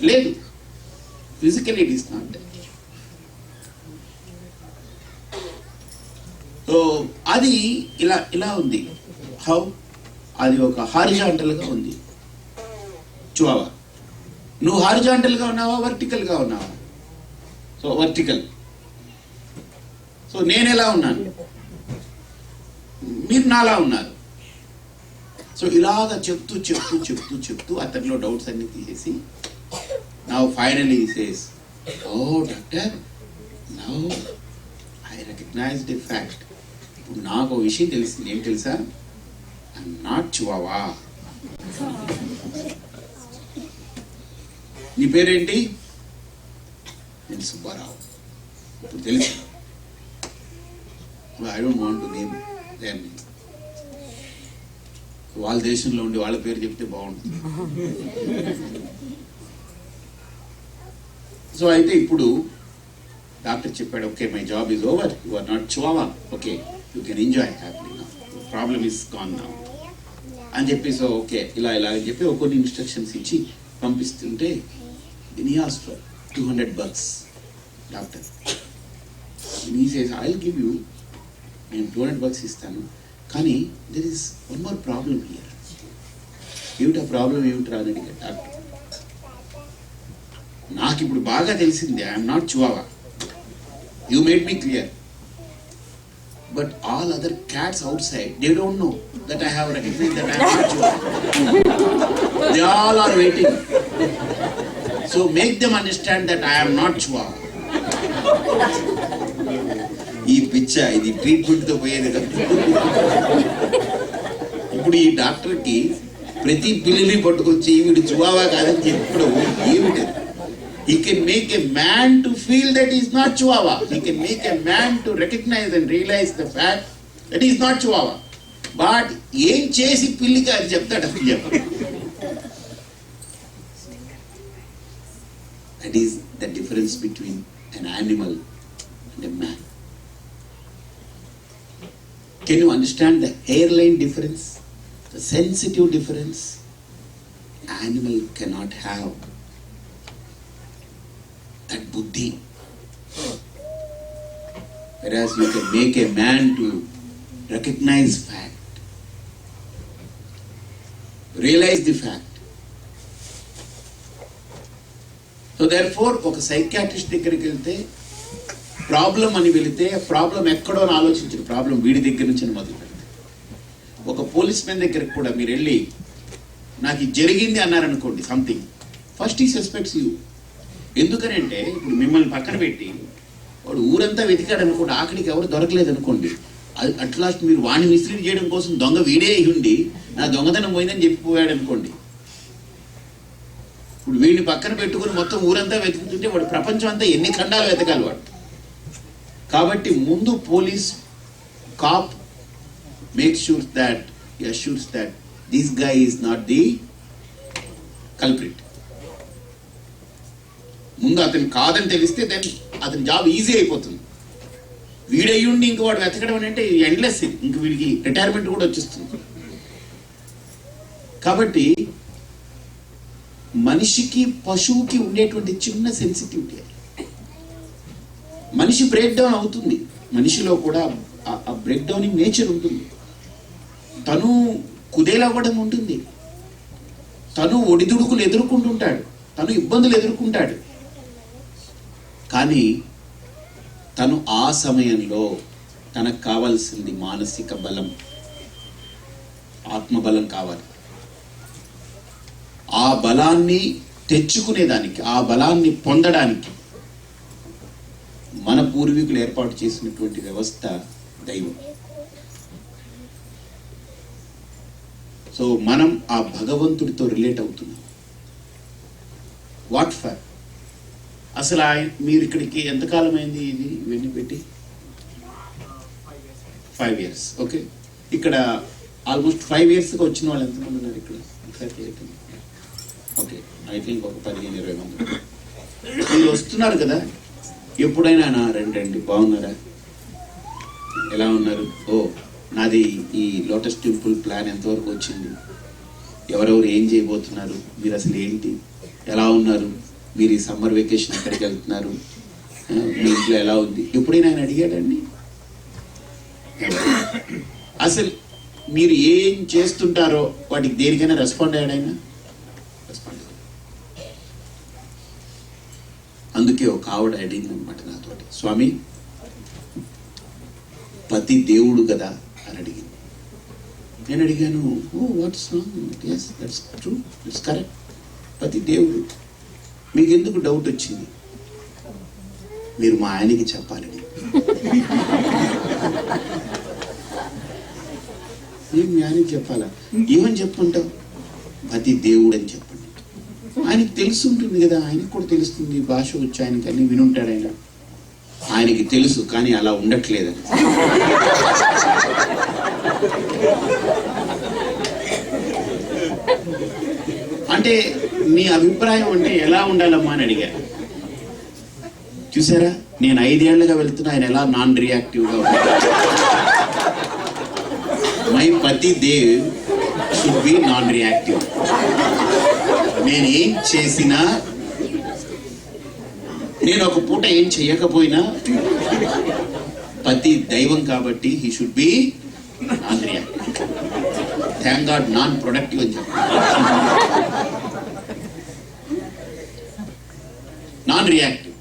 లేదు, physical it is not. So అది ఇలా ఇలా ఉంది. హౌ? అది ఒక హారిజాంటల్ గా ఉంది చివావా. నువ్వు హారిజాంటల్ గా ఉన్నావా, వర్టికల్ గా ఉన్నావా? So vertical. సో నేను ఎలా ఉన్నాను? మీరు నాలా ఉన్నారు. సో ఇలాగ చెప్తూ చెప్తూ చెప్తూ చెప్తూ అతనిలో డౌట్స్ అన్ని తీసేసి now finally says, oh doctor, now I recognise the fact. ఇప్పుడు నాకు ఒక విషయం తెలిసింది. ఏం తెలుసా? I'm not Chihuahua. నీ పేరేంటి? నేను సుబ్బారావు. ఇప్పుడు తెలుసు. I don't want to name their name. వాళ్ళ దేశంలో ఉండి వాళ్ళ పేరు చెప్తే బాగుంటుంది. సో అయితే ఇప్పుడు డాక్టర్ చెప్పాడు, okay my job is over, you are not Chihuahua, okay you can enjoy happily now, problem is gone now అని చెప్పి, సో ఓకే ఇలా ఇలా అని చెప్పి కొన్ని ఇన్స్ట్రక్షన్స్ ఇచ్చి పంపిస్తుంటే he asked for $200. Doctor he says, I'll give you, నేను $200 ఇస్తాను, కానీ there is one more problem here. ఏమిటా ప్రాబ్లం? ఏమిటి అని అడిగాడు డాక్టర్. నాకు ఇప్పుడు బాగా తెలిసింది, I'm not Chihuahua, you made me clear, but all other cats outside they don't know that I have recognised that I'm not Chihuahua. They all are waiting. So make them understand that I am not Chihuahua. ఈ పిచ్చ ఇది treatment తో పోయేది కదా. ఇప్పుడు ఈ doctor కి ప్రతి పిల్లిని పట్టుకొచ్చి వీడు చివావా కాదని చెప్పడం ఏమిటి? He can make a man to feel that he is not Chihuahua. He can make a man to recognize and realize the fact that he is not Chihuahua. But ఏం చేసి పిల్లికి అది చెప్తాడు అసలు చెప్పాడు. That is the difference between an animal and a man. Can you understand the hairline difference? The sensitive difference? Animal cannot have that buddhi. Whereas you can make a man to recognize fact, realize the fact. So therefore ఒక psychiatrist దగ్గరికి వెళ్తే problem అని వెళితే problem ఎక్కడో అని ఆలోచించిన problem వీడి దగ్గర నుంచి మొదలు పెడితే, ఒక పోలీస్ మ్యాన్ దగ్గరికి కూడా మీరు వెళ్ళి నాకు ఇది జరిగింది అన్నారనుకోండి సంథింగ్, ఫస్ట్ ఈ సస్పెక్ట్స్ యూ. ఎందుకనంటే ఇప్పుడు మిమ్మల్ని పక్కన పెట్టి వాడు ఊరంతా వెతికాడు అనుకోండి, ఆఖరికి ఎవరు దొరకలేదు అనుకోండి, అట్లాస్ట్ మీరు వాడిని మిస్లీడ్ చేయడం కోసం దొంగ వీడే ఉండి నా దొంగతనం పోయిందని చెప్పిపోయాడు అనుకోండి. ఇప్పుడు వీడిని పక్కన పెట్టుకుని మొత్తం ఊరంతా వెతుకుతుంటే వాడు ప్రపంచం అంతా ఎన్ని ఖండాలు వెతకాలి వాడు. కాబట్టి ముందు police cop make sure that assures that this guy is not the culprit. ముందు అతను కాదని తెలిస్తే దెన్ అతని జాబ్ ఈజీ అయిపోతుంది. వీడయ్యుండి ఇంక వాడు వెతకడం అని అంటే ఎండ్లెస్, ఇంక వీడికి రిటైర్మెంట్ కూడా వచ్చేస్తుంది. కాబట్టి మనిషికి పశువుకి ఉండేటువంటి చిన్న సెన్సిటివిటీ, మనిషి బ్రేక్ డౌన్ అవుతుంది, మనిషిలో కూడా ఆ బ్రేక్ డౌనింగ్ నేచర్ ఉంటుంది. తను కుదేలవ్వడం ఉంటుంది, తను ఒడిదుడుకులు ఎదుర్కొంటుంటాడు, తను ఇబ్బందులు ఎదుర్కొంటాడు. కానీ తను ఆ సమయంలో తనకు కావాల్సింది మానసిక బలం, ఆత్మబలం కావాలి. ఆ బలాన్ని తెచ్చుకునేదానికి, ఆ బలాన్ని పొందడానికి మన పూర్వీకులు ఏర్పాటు చేసినటువంటి వ్యవస్థ దైవం. సో మనం ఆ భగవంతుడితో రిలేట్ అవుతున్నాం. What for? అసలు మీరు ఇక్కడికి ఎంతకాలం అయింది ఇది ఇవన్నీ పెట్టి? 5 years. ఓకే, ఇక్కడ ఆల్మోస్ట్ 5 yearsగా వచ్చిన వాళ్ళు ఎంతమంది ఉన్నారు ఇక్కడ? ఓకే, ఐ థింక్ ఒక 15-20 మంది మీరు వస్తున్నారు కదా. ఎప్పుడైనా రండి బాగున్నారా, ఎలా ఉన్నారు, ఓ నాది ఈ లోటస్ టెంపుల్ ప్లాన్ ఎంతవరకు వచ్చింది, ఎవరెవరు ఏం చేయబోతున్నారు, మీరు అసలు ఏంటి, ఎలా ఉన్నారు, మీరు ఈ సమ్మర్ వెకేషన్ ఎక్కడికి వెళ్తున్నారు, మీ ఇంట్లో ఎలా ఉంది, ఎప్పుడైనా ఆయన అడిగాడండి? అసలు మీరు ఏం చేస్తుంటారో వాటికి దేనికైనా రెస్పాండ్ అయ్యాడైనా? రెస్పాండ్. అందుకే ఒక ఆవిడ అడిగింది అనమాట నాతోటి, స్వామి పతి దేవుడు కదా అని అడిగింది. నేను అడిగాను, oh what's wrong? Yes that's true, that's correct. పతి దేవుడు. మీకు ఎందుకు డౌట్ వచ్చింది? మీరు మా ఆయనకి చెప్పాలని. నేను మీ ఆయనకి చెప్పాలా? ఏమని చెప్పుంటావు? పతి దేవుడు అని చెప్పండి. ఆయనకి తెలుసు ఉంటుంది కదా, ఆయనకి కూడా తెలుస్తుంది, భాష వచ్చి ఆయనకి అన్ని వినుంటాడు. ఆయనకి తెలుసు, కానీ అలా ఉండట్లేదని. అంటే మీ అభిప్రాయం అంటే ఎలా ఉండాలమ్మా అని అడిగారు. చూసారా, నేను 5 ఏళ్లుగా వెళ్తున్నా, ఆయన ఎలా నాన్ రియాక్టివ్గా ఉంటాడు. మై పతి దేవ్ షుడ్ బి నాన్ రియాక్టివ్. నేను ఏం చేసినా, నేను ఒక పూట ఏం చెయ్యకపోయినా, పతి దైవం కాబట్టి he should be non reactive. Thank god non productive అని చెప్పారు. Non reactive.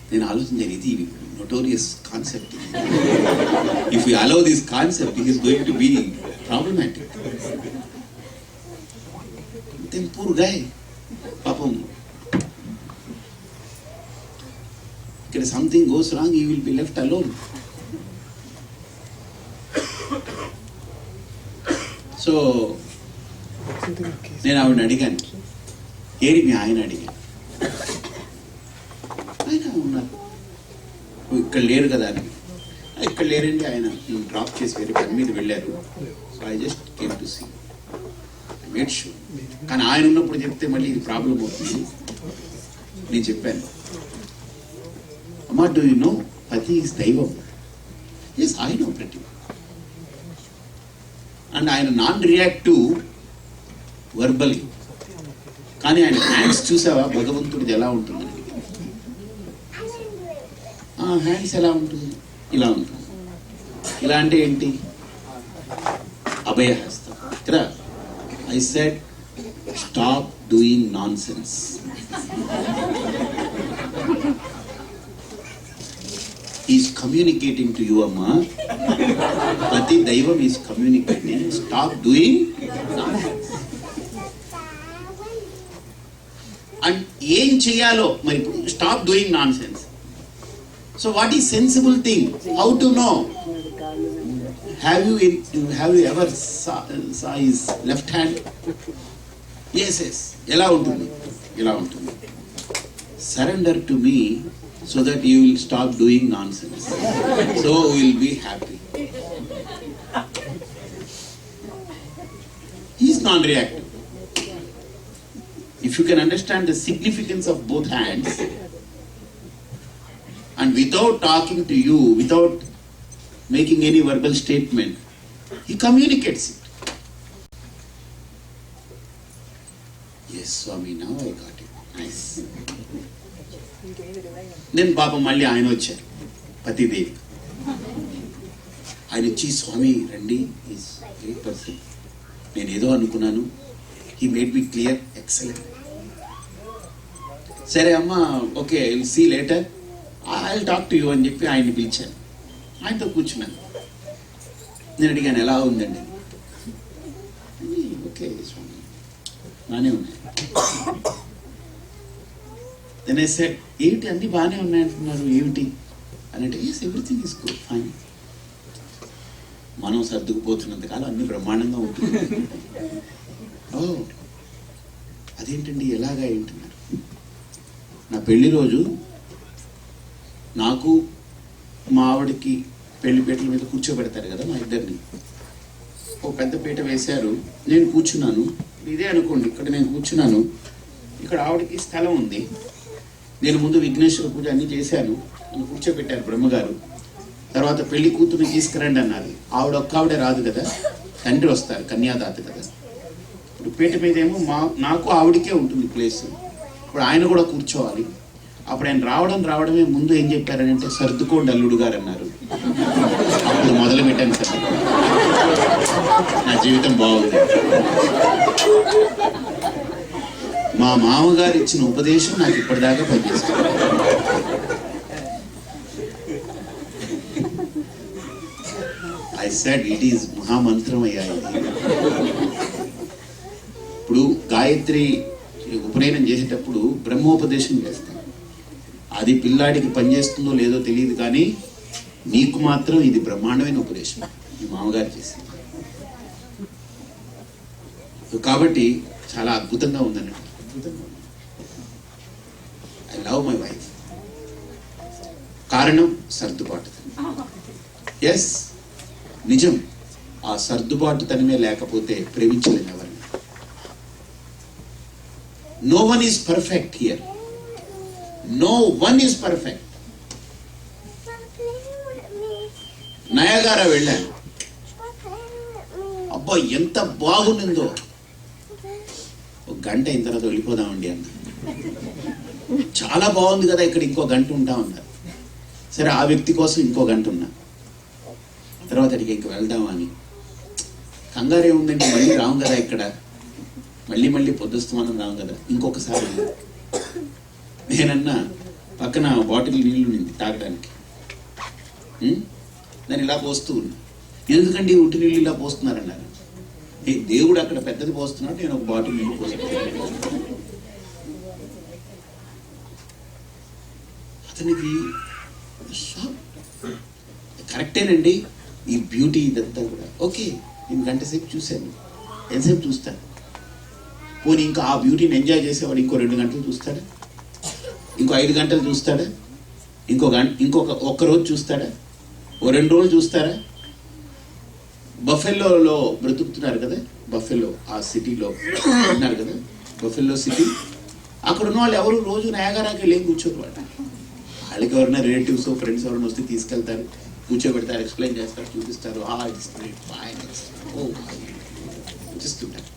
నేను ఆలోచించాను, ఇది notorious concept. If you allow this concept, it is going to be problematic. Then poor guy, పాపం ఇక్కడ something goes wrong, you will be left alone. So నేను ఆవిడని అడిగాను, ఏరి మీ ఆయన అడిగాను. ఆయన ఉన్నారు, ఇక్కడ లేరు కదా అని. ఇక్కడ లేరండి, ఆయన డ్రాప్ చేసి వేరే పని మీద వెళ్ళారు. So I just came to see, I made sure. కానీ ఆయన ఉన్నప్పుడు చెప్తే మళ్ళీ ఇది ప్రాబ్లం అవుతుంది. నేను చెప్పాను, అమ్మా డూ యూ నో పతి ఈస్ దైవం? ఎస్ ఐ నో ప్రతి. అండ్ ఆయన నాన్ రియాక్టివ్ వర్బలీ, కానీ ఆయన హ్యాండ్స్ చూసావా భగవంతుడిది ఎలా ఉంటుందని. హ్యాండ్స్ ఎలా ఉంటుంది? ఇలా ఉంటుంది. ఇలా అంటే ఏంటి? అభయహస్తం. కదా, I said stop doing non sense. Is communicating to you అమ్మా. ప్రతి దైవం is communicating. Stop doing non sense. And ఏం చేయాలో మరి, stop doing non sense. So what is sensible thing? How to know? Have you ever saw his left hand? Yes. ఎలా ఉంటుంది? ఎలా ఉంటుంది? Surrender to me so that you will stop doing nonsense. So we will be happy. He is non-reactive. If you can understand the significance of both hands, and without talking to you, without making any verbal statement, he communicates it. Yes, Swami, now I got it. Nice. Then Baba మళ్ళీ ఆయన వచ్చారు, పతిదేవి. ఆయన వచ్చి, స్వామి రండి, is great person. నేను ఏదో అనుకున్నాను, he made me clear, excellent. సరే అమ్మా, okay, will see later, I will talk to you అని చెప్పి ఆయన్ని పిలిచాను. ఆయనతో కూర్చున్నాను. నేను అడిగాను, ఎలా ఉందండి? ఓకే స్వామి, బాగానే ఉన్నాయి. దెన్ ఐ సెడ్, ఏమిటి అన్ని బాగానే ఉన్నాయంటున్నారు, ఏమిటి అని అంటే, yes everything is good, fine. మనం సర్దుకుపోతున్నంత కాలం అన్ని బ్రహ్మాండంగా ఉంటుంది. ఓ అదేంటండి, ఎలాగా ఏంటున్నారు? నా పెళ్లి రోజు నాకు మా ఆవిడకి పెళ్లి పీటల మీద కూర్చోబెడతారు కదా మా ఇద్దరిని. ఓ పెద్ద పీట వేశారు, నేను కూర్చున్నాను. ఇదే అనుకోండి, ఇక్కడ నేను కూర్చున్నాను, ఇక్కడ ఆవిడకి స్థలం ఉంది. నేను ముందు విఘ్నేశ్వర పూజ అన్ని చేశాను, నన్ను కూర్చోబెట్టారు బ్రహ్మగారు. తర్వాత పెళ్లి కూతురుని తీసుకురండి అన్నారు. ఆవిడ ఒక్క ఆవిడే రాదు కదా, తండ్రి వస్తారు, కన్యాదాత కదా. ఇప్పుడు పీట మీద ఏమో నాకు ఆవిడకే ఉంటుంది ప్లేస్. ఇప్పుడు ఆయన కూడా కూర్చోవాలి. అప్పుడు ఆయన రావడమే ముందు ఏం చెప్పారనంటే, సర్దుకోండి అల్లుడు గారు అన్నారు. అప్పుడు మొదలు పెట్టాను సార్, నా జీవితం బాగుంది. మా మామగారు ఇచ్చిన ఉపదేశం నాకు ఇప్పటిదాకా పనిచేస్తుంది. ఐ సెడ్ ఇట్ ఈస్ మహామంత్రం అయ్యా ఇది. ఇప్పుడు గాయత్రి ఉపనయనం చేసేటప్పుడు బ్రహ్మోపదేశం చేస్తాం. అది పిల్లాడికి పనిచేస్తుందో లేదో తెలియదు, కానీ నీకు మాత్రం ఇది బ్రహ్మాండమైన ఉపదేశం మీ మామగారు చేసింది. కాబట్టి చాలా అద్భుతంగా ఉందన్నట్టు. I love my wife. కారణం సర్దుబాటు. ఎస్, నిజం. ఆ సర్దుబాటు తనమే లేకపోతే ప్రేమించలేము ఎవరిని. No one is perfect here. No one is perfect. Niagara వెళ్ళాను, అబ్బా ఎంత బాగుండిందో. ఒక గంట అయిన తర్వాత వెళ్ళిపోదామండి అన్న. చాలా బాగుంది కదా, ఇక్కడ ఇంకో గంట ఉంటా ఉన్నారు. సరే, ఆ వ్యక్తి కోసం ఇంకో గంట ఉన్నా. తర్వాత అడిగి ఇంక వెళ్దామా అని. కంగారు ఏముందంటే మళ్ళీ రాము కదా, ఇక్కడ మళ్ళీ పొద్దుస్తమానం రాము కదా, ఇంకొకసారి. నేనన్నా పక్కన బాటిల్ నీళ్లు నింది తాగడానికి, దాన్ని ఇలా పోస్తూ ఉన్నా. ఎందుకండి ఉట్టి నీళ్ళు ఇలా పోస్తున్నారన్నారు. దేవుడు అక్కడ పెద్దది పోస్తున్నాడు, నేను ఒక బాటిల్ నీళ్ళు పోస్తున్నాను. అతనికి కరెక్టేనండి ఈ బ్యూటీ ఇదంతా కూడా. ఓకే, నేను గంట సేపు చూశాను, ఎంతసేపు చూస్తాను. పోనీ ఇంకా ఆ బ్యూటీని ఎంజాయ్ చేసేవాడు ఇంకో 2 గంటలు చూస్తాడా, ఇంకో 5 గంటలు చూస్తాడా, ఇంకొక రోజు చూస్తాడా, ఓ 2 రోజులు చూస్తారా? బఫెల్లోలో బ్రతుకుతున్నారు కదా, బఫెల్లో ఆ సిటీలో ఉన్నారు కదా, బఫెల్లో సిటీ. అక్కడ ఉన్న వాళ్ళు ఎవరు రోజు నయాగరాకి వెళ్ళి కూర్చోరు. వాళ్ళకి ఎవరైనా రిలేటివ్స్ ఫ్రెండ్స్ ఎవరైనా వస్తే తీసుకెళ్తారు, కూర్చోబెడతారు, ఎక్స్ప్లెయిన్ చేస్తారు, చూపిస్తారు. చూస్తుంటారు.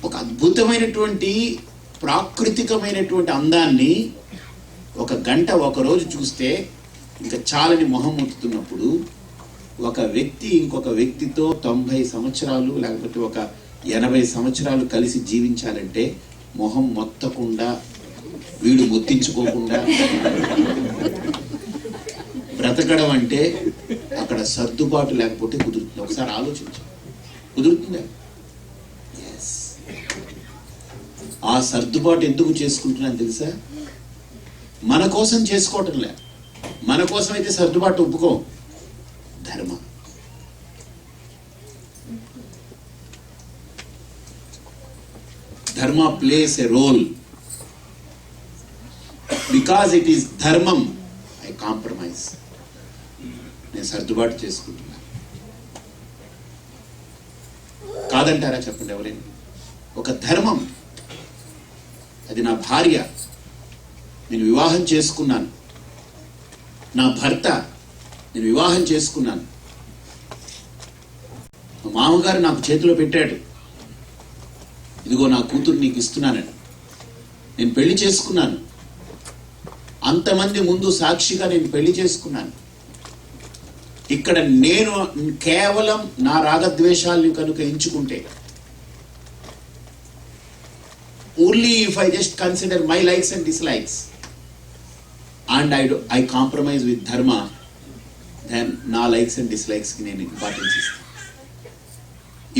ఒక అద్భుతమైనటువంటి ప్రాకృతికమైనటువంటి అందాన్ని ఒక గంట ఒక రోజు చూస్తే ఇంకా చాలని మొహం ముట్టుతున్నప్పుడు, ఒక వ్యక్తి ఇంకొక వ్యక్తితో 90 సంవత్సరాలు లేకపోతే ఒక 80 సంవత్సరాలు కలిసి జీవించాలంటే మొహం మొత్తకుండా, వీడు మొత్తించుకోకుండా బ్రతకడం అంటే అక్కడ సర్దుబాటు లేకపోతే కుదురుతుంది. ఒకసారి ఆలోచించు, కుదురుతుందా? ఆ సర్దుబాటు ఎందుకు చేసుకుంటున్నాను తెలుసా? మన కోసం చేసుకోవటం లే. మన కోసం అయితే సర్దుబాటు ఒప్పుకో. Dharma. Dharma plays a role. Because it is ధర్మం, ఐ కాంప్రమైజ్. నేను సర్దుబాటు చేసుకుంటున్నా. కాదంటారా చెప్పండి ఎవరైనా? ఒక ధర్మం. అది నా భార్య, నేను వివాహం చేసుకున్నాను. నా భర్త, నేను వివాహం చేసుకున్నాను. మా మామగారు నాకు చేతిలో పెట్టాడు, ఇదిగో నా కూతురు నీకు ఇస్తున్నానని. నేను పెళ్లి చేసుకున్నాను. అంతమంది ముందు సాక్షిగా నేను పెళ్లి చేసుకున్నాను. ఇక్కడ నేను కేవలం నా రాగద్వేషాలను కనుక ఎంచుకుంటే, only if I just consider my likes and dislikes and I compromise with dharma, then na likes and dislikes ki nenu importance istanu.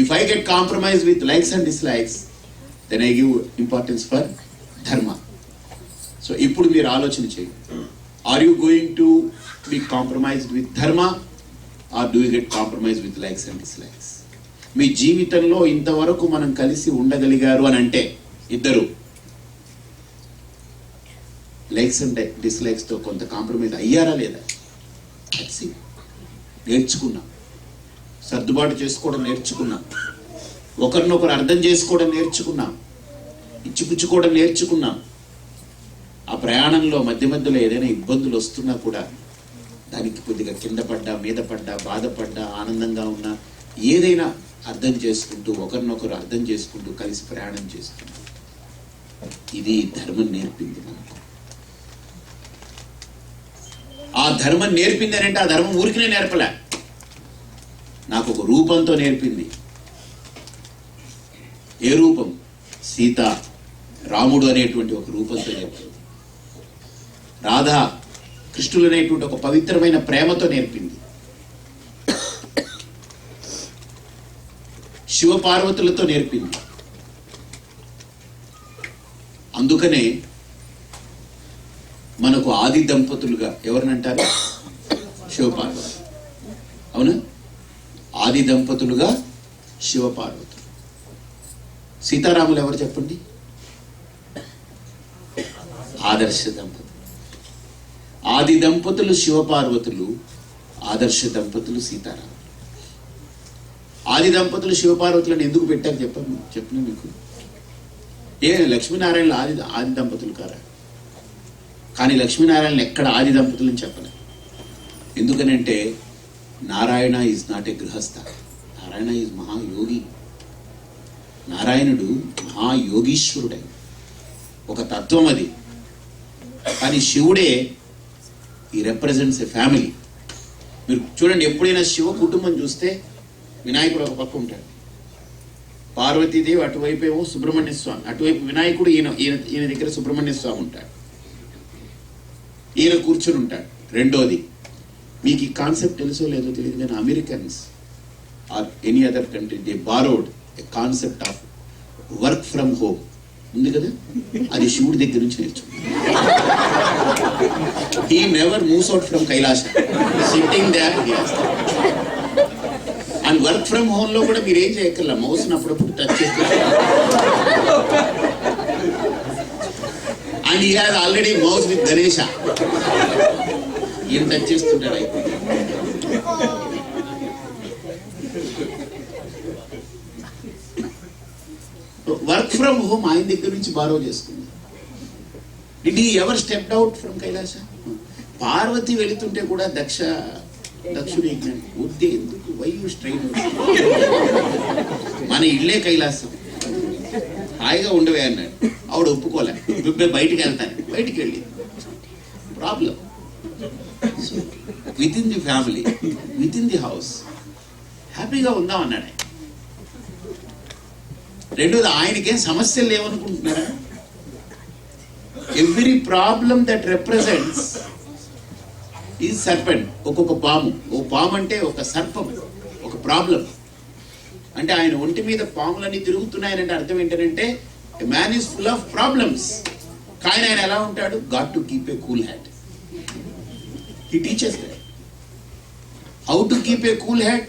If I get compromised with likes and dislikes, then I give importance for dharma. So ippudu meer alochana cheyandi, are you going to be compromised with dharma or do you get compromised with likes and dislikes? మీ జీవితంలో ఇంతవరకు మనం కలిసి ఉండగలిగారు అని అంటే ఇద్దరు likes and dislikes తో కొంత compromise అయ్యారా లేదా? నేర్చుకున్నాం, సర్దుబాటు చేసుకోవడం నేర్చుకున్నాం, ఒకరినొకరు అర్థం చేసుకోవడం నేర్చుకున్నాం, ఇచ్చిపుచ్చుకోవడం నేర్చుకున్నాం. ఆ ప్రయాణంలో మధ్యలో ఏదైనా ఇబ్బందులు వస్తున్నా కూడా దానికి కొద్దిగా కింద పడ్డా, మీద పడ్డా, బాధపడ్డా, ఆనందంగా ఉన్నా ఏదైనా అర్థం చేసుకుంటూ, ఒకరినొకరు అర్థం చేసుకుంటూ కలిసి ప్రయాణం చేస్తున్నాం. ఇది ధర్మం నేర్పింది మనకు. ఆ ధర్మం నేర్పింది అని అంటే ఆ ధర్మం ఊరికినే నేర్పలే, నాకు ఒక రూపంతో నేర్పింది. ఏ రూపం? సీత, రాముడు అనేటువంటి ఒక రూపంతో నేర్పింది. రాధ, కృష్ణులు అనేటువంటి ఒక పవిత్రమైన ప్రేమతో నేర్పింది. శివపార్వతులతో నేర్పింది. అందుకనే మనకు ఆది దంపతులుగా ఎవరినంటారు? శివపార్వతులు. అవునా? ఆది దంపతులుగా శివపార్వతులు. సీతారాములు ఎవరు చెప్పండి? ఆదర్శ దంపతులు. ఆది దంపతులు శివపార్వతులు, ఆదర్శ దంపతులు సీతారాములు. ఆది దంపతులు శివపార్వతులను ఎందుకు పెట్టారు చెప్పిన మీకు? లక్ష్మీనారాయణ ఆది దంపతులు కారా? కానీ లక్ష్మీనారాయణ ఎక్కడ ఆది దంపతులని చెప్పలే. ఎందుకనంటే నారాయణ ఈజ్ నాట్ ఏ గృహస్థ, నారాయణ ఈజ్ మహాయోగి. నారాయణుడు మహాయోగీశ్వరుడే, ఒక తత్వం అది. కానీ శివుడే ఈ రిప్రజెంట్స్ ఏ ఫ్యామిలీ. మీరు చూడండి, ఎప్పుడైనా శివ కుటుంబం చూస్తే వినాయకుడు ఒక పక్క ఉంటాడు, పార్వతీదేవి అటువైపు ఏమో సుబ్రహ్మణ్య స్వామి, అటువైపు వినాయకుడు, ఈయన దగ్గర సుబ్రహ్మణ్య స్వామి ఉంటాడు, ఈయన కూర్చుని ఉంటాడు. రెండోది, మీకు ఈ కాన్సెప్ట్ తెలుసో లేదో తెలియదు కానీ Americans or any other country they borrowed a concept of work from home ఉంది కదా, అది శివుడి దగ్గర నుంచి నేర్చుకుంది. He never moves out from Kailasa, sitting there and work from home లో కూడా మీరు ఏం చేయక్కర్లా, మౌస్ అప్పుడప్పుడు టచ్ చేస్తారు. And he has already mouse with Ganesha, ఈయన టచ్ చేస్తుంటారు. అయిపోయింది. వర్క్ ఫ్రమ్ హోమ్ ఆయన దగ్గర నుంచి బారో చేసుకుంది. Did he ever stepped out from Kailasa? Parvati వెళుతుంటే కూడా దక్షుడు వద్దే, ఎందుకు వై యూ స్ట్రైన్, మన ఇళ్లే కైలాసం, హాయిగా ఉండవే అన్నాడు. ఆవిడ ఒప్పుకోలే, బయటికి వెళ్తాను. బయటికి వెళ్ళి problem with in the family, with in the house హ్యాపీగా ఉందాం అన్నాడు. రెండోది, ఆయనకేం సమస్యలు లేవనుకుంటున్నారా? ఎవ్రీ ప్రాబ్లం దట్ రిప్రజెంట్స్ ఈ సర్పెంట్, ఒక్కొక్క పాము. ఓ పాము అంటే ఒక సర్పం, ఒక ప్రాబ్లం. అంటే ఆయన ఒంటి మీద పాములన్నీ తిరుగుతున్నాయనంటే అర్థం ఏంటంటే man is full of problems. కానీ ఆయన ఎలా ఉంటాడు? Got to keep a cool head. He teaches that how to keep a cool head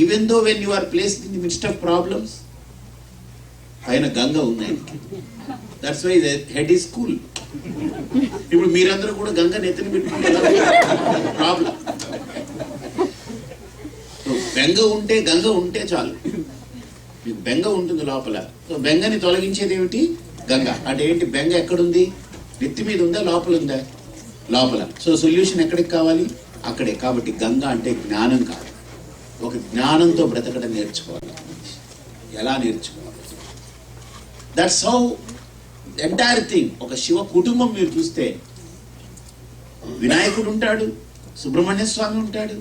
even though when you are placed in the midst of problems. పైన గంగ ఉంది ఆయనకి, that's why head is cool. ఇప్పుడు మీరందరూ కూడా గంగ నెత్తిని పెట్టుకుంటారు, problem. బెంగ ఉంటే, గంగ ఉంటే చాలు. మీకు బెంగ ఉంటుంది లోపల, సో బెంగని తొలగించేది ఏమిటి? గంగ. అంటే ఏంటి? బెంగ ఎక్కడుంది? నెత్తి మీద ఉందా, లోపల ఉందా? లోపల. సో సొల్యూషన్ ఎక్కడికి కావాలి? అక్కడే. కాబట్టి గంగ అంటే జ్ఞానం కాదు, ఒక జ్ఞానంతో బ్రతకడం నేర్చుకోవాలి. ఎలా నేర్చుకోవాలి? That's how entire thing. ఒక శివ కుటుంబం మీరు చూస్తే వినాయకుడు ఉంటాడు, సుబ్రహ్మణ్య స్వామి ఉంటాడు,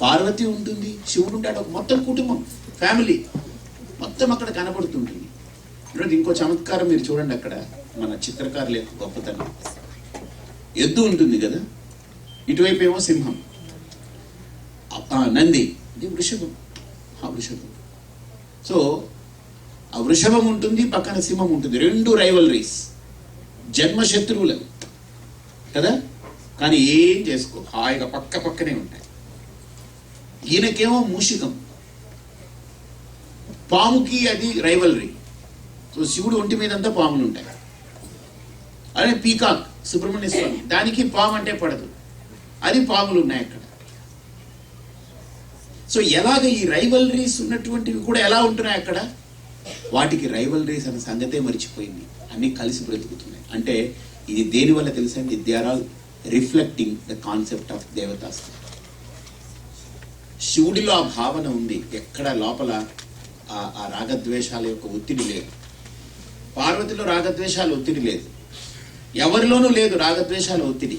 పార్వతి ఉంటుంది, శివుడు ఉంటాడు. ఒక మొత్తం కుటుంబం, ఫ్యామిలీ మొత్తం అక్కడ కనపడుతుంటుంది. ఇంకో చమత్కారం మీరు చూడండి, అక్కడ మన చిత్రకారుల యొక్క గొప్పతనం. ఎద్దు ఉంటుంది కదా, ఇటువైపు ఏమో సింహం, నంది, ఇది వృషభం. ఆ వృషభం, సో ఆ వృషభం ఉంటుంది, పక్కన సింహం ఉంటుంది. రెండు రైవలరీస్, జన్మశత్రువులు కదా, కానీ ఏం చేసుకో, హాయిగా పక్క పక్కనే ఉంటాయి. ఈయనకేమో మూషికం, పాముకి అది రైవలరీ. సో శివుడు ఒంటి మీద అంతా పాములు ఉంటాయి. అదే పీకాక్ సుబ్రహ్మణ్య స్వామి, దానికి పాము అంటే పడదు, అది పాములు ఉన్నాయి అక్కడ. సో ఎలాగ ఈ రైవలరీస్ ఉన్నటువంటివి కూడా ఎలా ఉంటున్నాయి అక్కడ? వాటికి రైవలరీస్ అనే సంగతే మర్చిపోయింది, అన్ని కలిసి బ్రతుకుతున్నాయి. అంటే ఇది దేని వల్ల తెలుసండి? They are all reflecting the concept of దేవతాస్త్వం. శివుడిలో ఆ భావన ఉంది, ఎక్కడ లోపల ఆ రాగద్వేషాల యొక్క ఒత్తిడి లేదు. పార్వతిలో రాగద్వేషాల ఒత్తిడి లేదు, ఎవరిలోనూ లేదు రాగద్వేషాల ఒత్తిడి.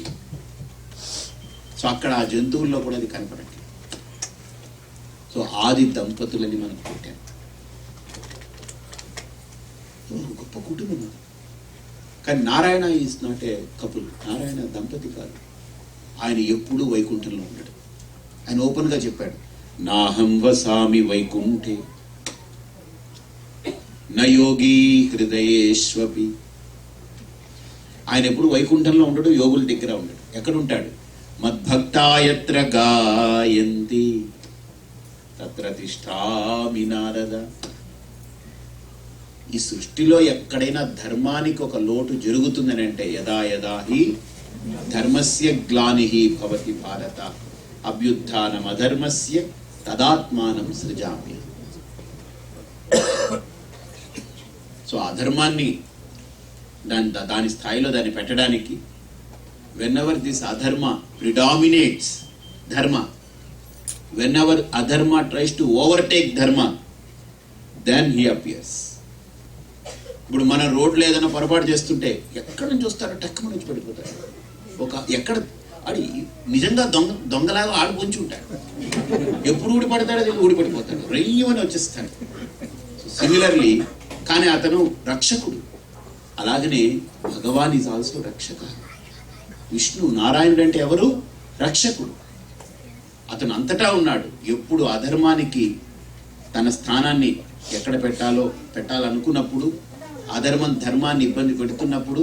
సో అక్కడ ఆ జంతువుల్లో కూడా అది కనపడట్లేదు. సో ఆది దంపతులని మనకు పెట్టారు. గొప్ప కుటుంబం అది. కానీ Narayana is not a couple, Narayana దంపతి కాదు, ఆయన ఎప్పుడూ వైకుంఠంలో ఉన్నాడు. ఆయన ఓపెన్గా చెప్పాడు, నాహం వసామి వైకుంఠే నయోగి హృదయేష్వపి. ఆయన ఎప్పుడు వైకుంఠంలో ఉండడు, యోగుల దగ్గర ఉండడు. ఎక్కడ ఉంటాడు? మద్భక్తాయత్ర గాయంతి తత్ర తిష్ఠామి నారద. ఈ సృష్టిలో ఎక్కడైనా ధర్మానికి ఒక లోటు జరుగుతుందని అంటే యదా యదా హి ధర్మస్య గ్లానిహి భవతి భారత అభ్యుత్థానం అధర్మస్య తదాత్మానం సృజామి. సో అధర్మాన్ని దాని స్థాయిలో దాన్ని పెట్టడానికి, whenever this adharma predominates dharma, whenever adharma tries to overtake dharma, then he appears. ఇప్పుడు మన రోడ్లు ఏదైనా పొరపాటు చేస్తుంటే ఎక్కడి నుంచి వస్తారో టక్కున నుంచి పడిపోతారు. ఎక్కడ ఆడి నిజంగా దొంగలాగా ఆడు పొంచి ఉంటాడు. ఎప్పుడు ఊడిపడతాడో తెలియదు, ఊడిపడిపోతాడు, రెయ్యమని వచ్చేస్తాడు. సిమిలర్లీ, కానీ అతను రక్షకుడు. అలాగనే భగవాన్ ఈజ్ ఆల్సో రక్షక. విష్ణు నారాయణుడు అంటే ఎవరు? రక్షకుడు. అతను అంతటా ఉన్నాడు. ఎప్పుడు అధర్మానికి తన స్థానాన్ని ఎక్కడ పెట్టాలనుకున్నప్పుడు, అధర్మం ధర్మాన్ని ఇబ్బంది పెడుతున్నప్పుడు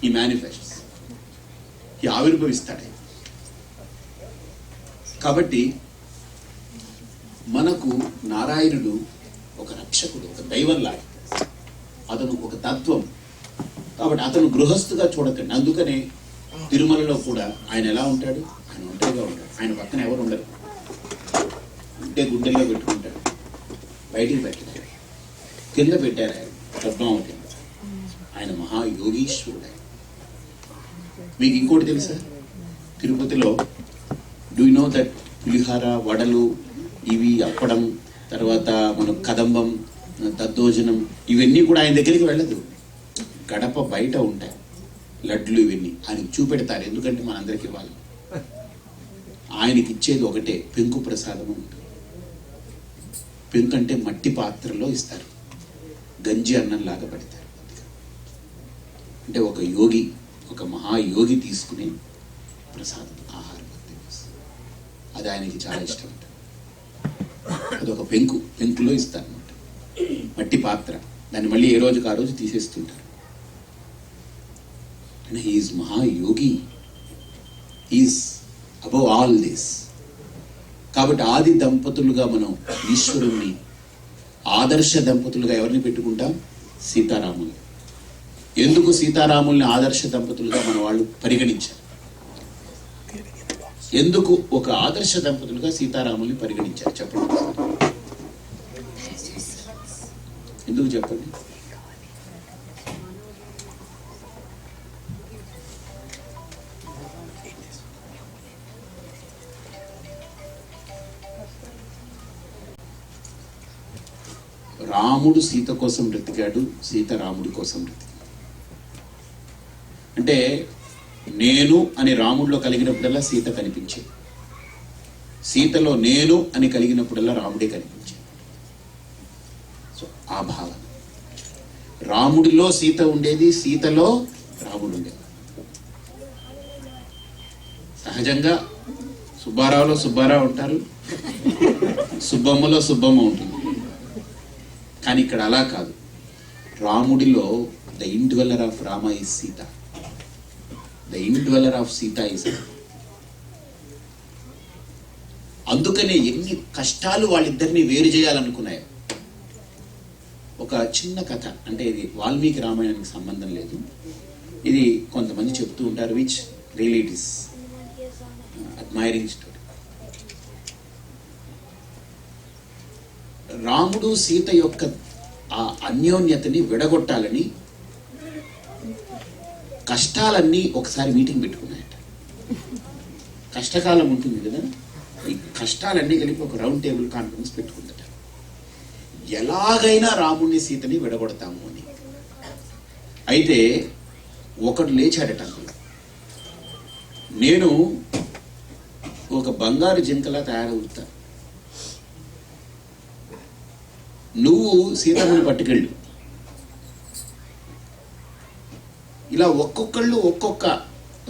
ఈ మేనిఫెస్ట్స్, ఈ ఆవిర్భవిస్తాడు. కాబట్టి మనకు నారాయణుడు ఒక రక్షకుడు, ఒక దైవంలాగా. అతను ఒక తత్వం. కాబట్టి అతను గృహస్థుగా చూడకండి. అందుకనే తిరుమలలో కూడా ఆయన ఎలా ఉంటాడు? ఆయన ఒంటరిగా ఉంటాడు. ఆయన పక్కన ఎవరు ఉండరు. ఉంటే గుండెల్లో పెట్టుకుంటాడు, బయటికి పెట్టాడు. కింద పెట్టారు ఆయన పద్మావతి. ఆయన మహాయోగీశ్వరుడు. మీకు ఇంకోటి తెలుసా? తిరుపతిలో డూ యు నో దట్ పులిహార, వడలు, ఇవి అప్పడం, తర్వాత మన కదంబం, దద్దోజనం, ఇవన్నీ కూడా ఆయన దగ్గరికి వెళ్ళదు. గడప బయట ఉంటాయి లడ్లు. ఇవన్నీ ఆయనకి చూపెడతారు. ఎందుకంటే మనందరికి ఇవ్వాలి. ఆయనకి ఇచ్చేది ఒకటే, పెంకు ప్రసాదం ఉంటుంది. పెంకు అంటే మట్టి పాత్రలో ఇస్తారు, గంజి అన్నంలాగా పెడతారు. అంటే ఒక యోగి, ఒక మహాయోగి తీసుకునే ప్రసాదం, ఆహారం. అది ఆయనకి చాలా ఇష్టం ఉంటుంది. అదొక పెంకులో ఇస్తారు అన్నమాట, మట్టి పాత్ర. దాన్ని మళ్ళీ ఏ రోజుకి ఆ రోజు తీసేస్తుంటారు. అండ్ హీఈస్ మహాయోగి, హీఈస్ అబౌవ్ ఆల్ దిస్. కాబట్టి ఆది దంపతులుగా మనం ఈశ్వరుణ్ణి, ఆదర్శ దంపతులుగా ఎవరిని పెట్టుకుంటాం? సీతారాముల్ని. ఎందుకు సీతారాముల్ని ఆదర్శ దంపతులుగా మన వాళ్ళు పరిగణించారు? ఎందుకు ఒక ఆదర్శ దంపతులుగా సీతారాముల్ని పరిగణించారు చెప్పండి. ఎందుకు చెప్పండి? రాముడు సీత కోసం బ్రతికాడు, సీత రాముడి కోసం బ్రతికాడు. అంటే నేను అని రాముడిలో కలిగినప్పుడల్లా సీత కనిపించేది, సీతలో నేను అని కలిగినప్పుడల్లా రాముడే కనిపించేది. సో ఆ భావన, రాముడిలో సీత ఉండేది, సీతలో రాముడు ఉండేది. సహజంగా సుబ్బారావులో సుబ్బారావు ఉంటారు, సుబ్బమ్మలో సుబ్బమ్మ ఉంటుంది. కానీ ఇక్కడ అలా కాదు. రాముడిలో the indweller of Rama is Sita, the indweller of Sita is. అందుకనే ఎన్ని కష్టాలు వాళ్ళిద్దరిని వేరు చేయాలనుకున్నాయి. ఒక చిన్న కథ, అంటే ఇది వాల్మీకి రామాయణానికి సంబంధం లేదు, ఇది కొంతమంది చెప్తూ ఉంటారు, which really it is admiring story. రాముడు సీత యొక్క ఆ అన్యోన్యతని విడగొట్టాలని కష్టాలన్నీ ఒకసారి మీటింగ్ పెట్టుకున్నాయట. కష్టకాలం ఉంటుంది కదా, ఈ కష్టాలన్నీ కలిపి ఒక రౌండ్ టేబుల్ కాన్ఫరెన్స్ పెట్టుకుందట. ఎలాగైనా రాముడిని సీతని విడగొడతాము అని. అయితే ఒకడు లేచాడట, నేను ఒక బంగారు జింకలా తయారవుతా, నువ్వు సీతమ్మని పట్టుకెళ్ళు. ఇలా ఒక్కొక్కళ్ళు ఒక్కొక్క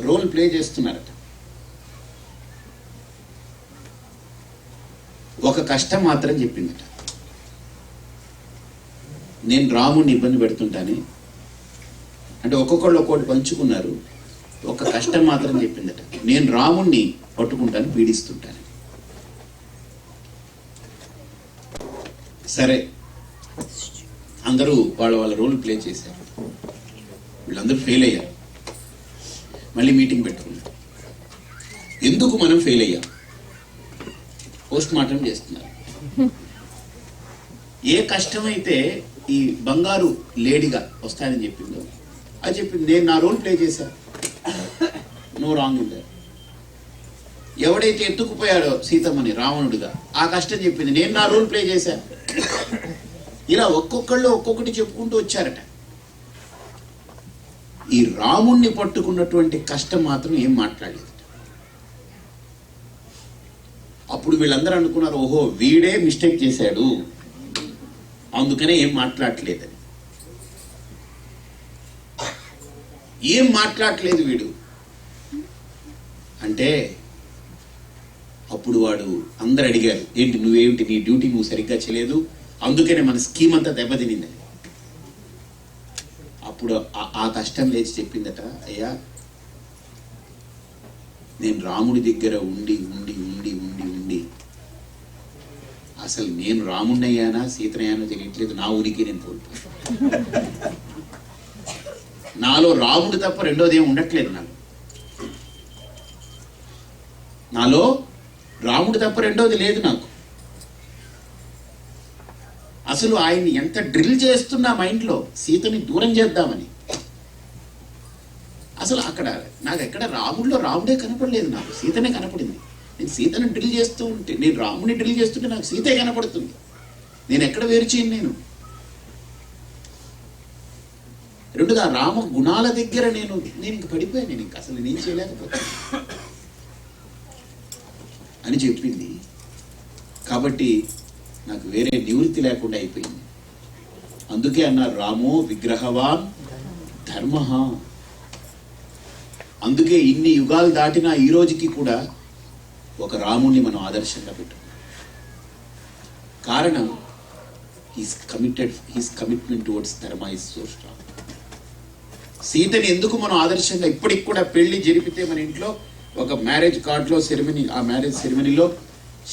రోల్ ప్లే చేస్తున్నారట. ఒక కష్టం మాత్రం చెప్పిందట, నేను రాముడిని ఇబ్బంది పెడుతుంటాను అంటే ఒక్కొక్కళ్ళు ఒక్కొక్కటి పంచుకున్నారు. ఒక కష్టం మాత్రం చెప్పిందట, నేను రాముణ్ణి పట్టుకుంటాను, పీడిస్తుంటాను. సరే, అందరూ వాళ్ళ వాళ్ళ రోల్ ప్లే చేశారు. వీళ్ళందరూ ఫెయిల్ అయ్యారు. మళ్ళీ మీటింగ్ పెట్టుకున్నారు. ఎందుకు మనం ఫెయిల్ అయ్యాం? పోస్ట్ మార్టం చేస్తున్నారు. ఏ కష్టమైతే ఈ బంగారు లేడీగా వస్తానని చెప్పిందో అది చెప్పింది, నేను నా రోల్ ప్లే చేశా, నో రాంగ్ ఇన్ దట్. ఎవడైతే ఎత్తుకుపోయాడో సీతమ్మని రావణుడిగా, ఆ కష్టం చెప్పింది, నేను నా రోల్ ప్లే చేశా. ఇలా ఒక్కొక్కళ్ళు ఒక్కొక్కటి చెప్పుకుంటూ వచ్చారట. ఈ రాముణ్ణి పట్టుకున్నటువంటి కష్టం మాత్రం ఏం మాట్లాడలేదు. అప్పుడు వీళ్ళందరూ అనుకున్నారు, ఓహో వీడే మిస్టేక్ చేశాడు, అందుకనే ఏం మాట్లాడలేదని. ఏం మాట్లాడలేదు వీడు అంటే అప్పుడు వాడు అందరు అడిగారు, ఏంటి నువ్వేమిటి, నీ డ్యూటీ నువ్వు సరిగ్గా చేయలేదు, అందుకనే మన స్కీమ్ అంతా దెబ్బతినిందని. అప్పుడు ఆ కష్టం లేచి చెప్పిందట, అయ్యా నేను రాముడి దగ్గర ఉండి ఉండి ఉండి ఉండి ఉండి అసలు నేను రాముడినయ్యానా సీతనయ్యానో తెలియట్లేదు, నా ఊరికి నేను కోల్పోయాను. నాలో రాముడు తప్ప రెండోది ఏమి ఉండట్లేదు. నాలో రాముడు తప్ప రెండోది లేదు నాకు. అసలు ఆయన్ని ఎంత డ్రిల్ చేస్తున్నా మైండ్లో సీతని దూరం చేద్దామని. అసలు అక్కడ నాకు ఎక్కడ రాముడిలో రాముడే కనపడలేదు, నాకు సీతనే కనపడింది. నేను సీతను డ్రిల్ చేస్తూ ఉంటే, నేను రాముడిని డ్రిల్ చేస్తుంటే నాకు సీతే కనపడుతుంది. నేను ఎక్కడ వేరు చేయను. రెండుగా రామ గుణాల దగ్గర నేను ఇంక పడిపోయాను, నేను ఇంక అసలు నేను చేయలేకపోతాను అని చెప్పింది. కాబట్టి నాకు వేరే నివృత్తి లేకుండా అయిపోయింది. అందుకే అన్నారు, రామో విగ్రహవాన్ ధర్మ. అందుకే ఇన్ని యుగాలు దాటినా ఈ రోజుకి కూడా ఒక రాముణ్ణి మనం ఆదర్శంగా పెట్టుకున్నాం. కారణం హిస్ కమిట్మెంట్ టువర్డ్స్ ధర్మ ఇస్ సో స్ట్రాంగ్. సీతని ఎందుకు మనం ఆదర్శంగా ఇప్పటికి కూడా పెళ్లి జరిపితే మన ఇంట్లో ఒక మ్యారేజ్ కార్డులో సెరమనీ, ఆ మ్యారేజ్ సెరమనీలో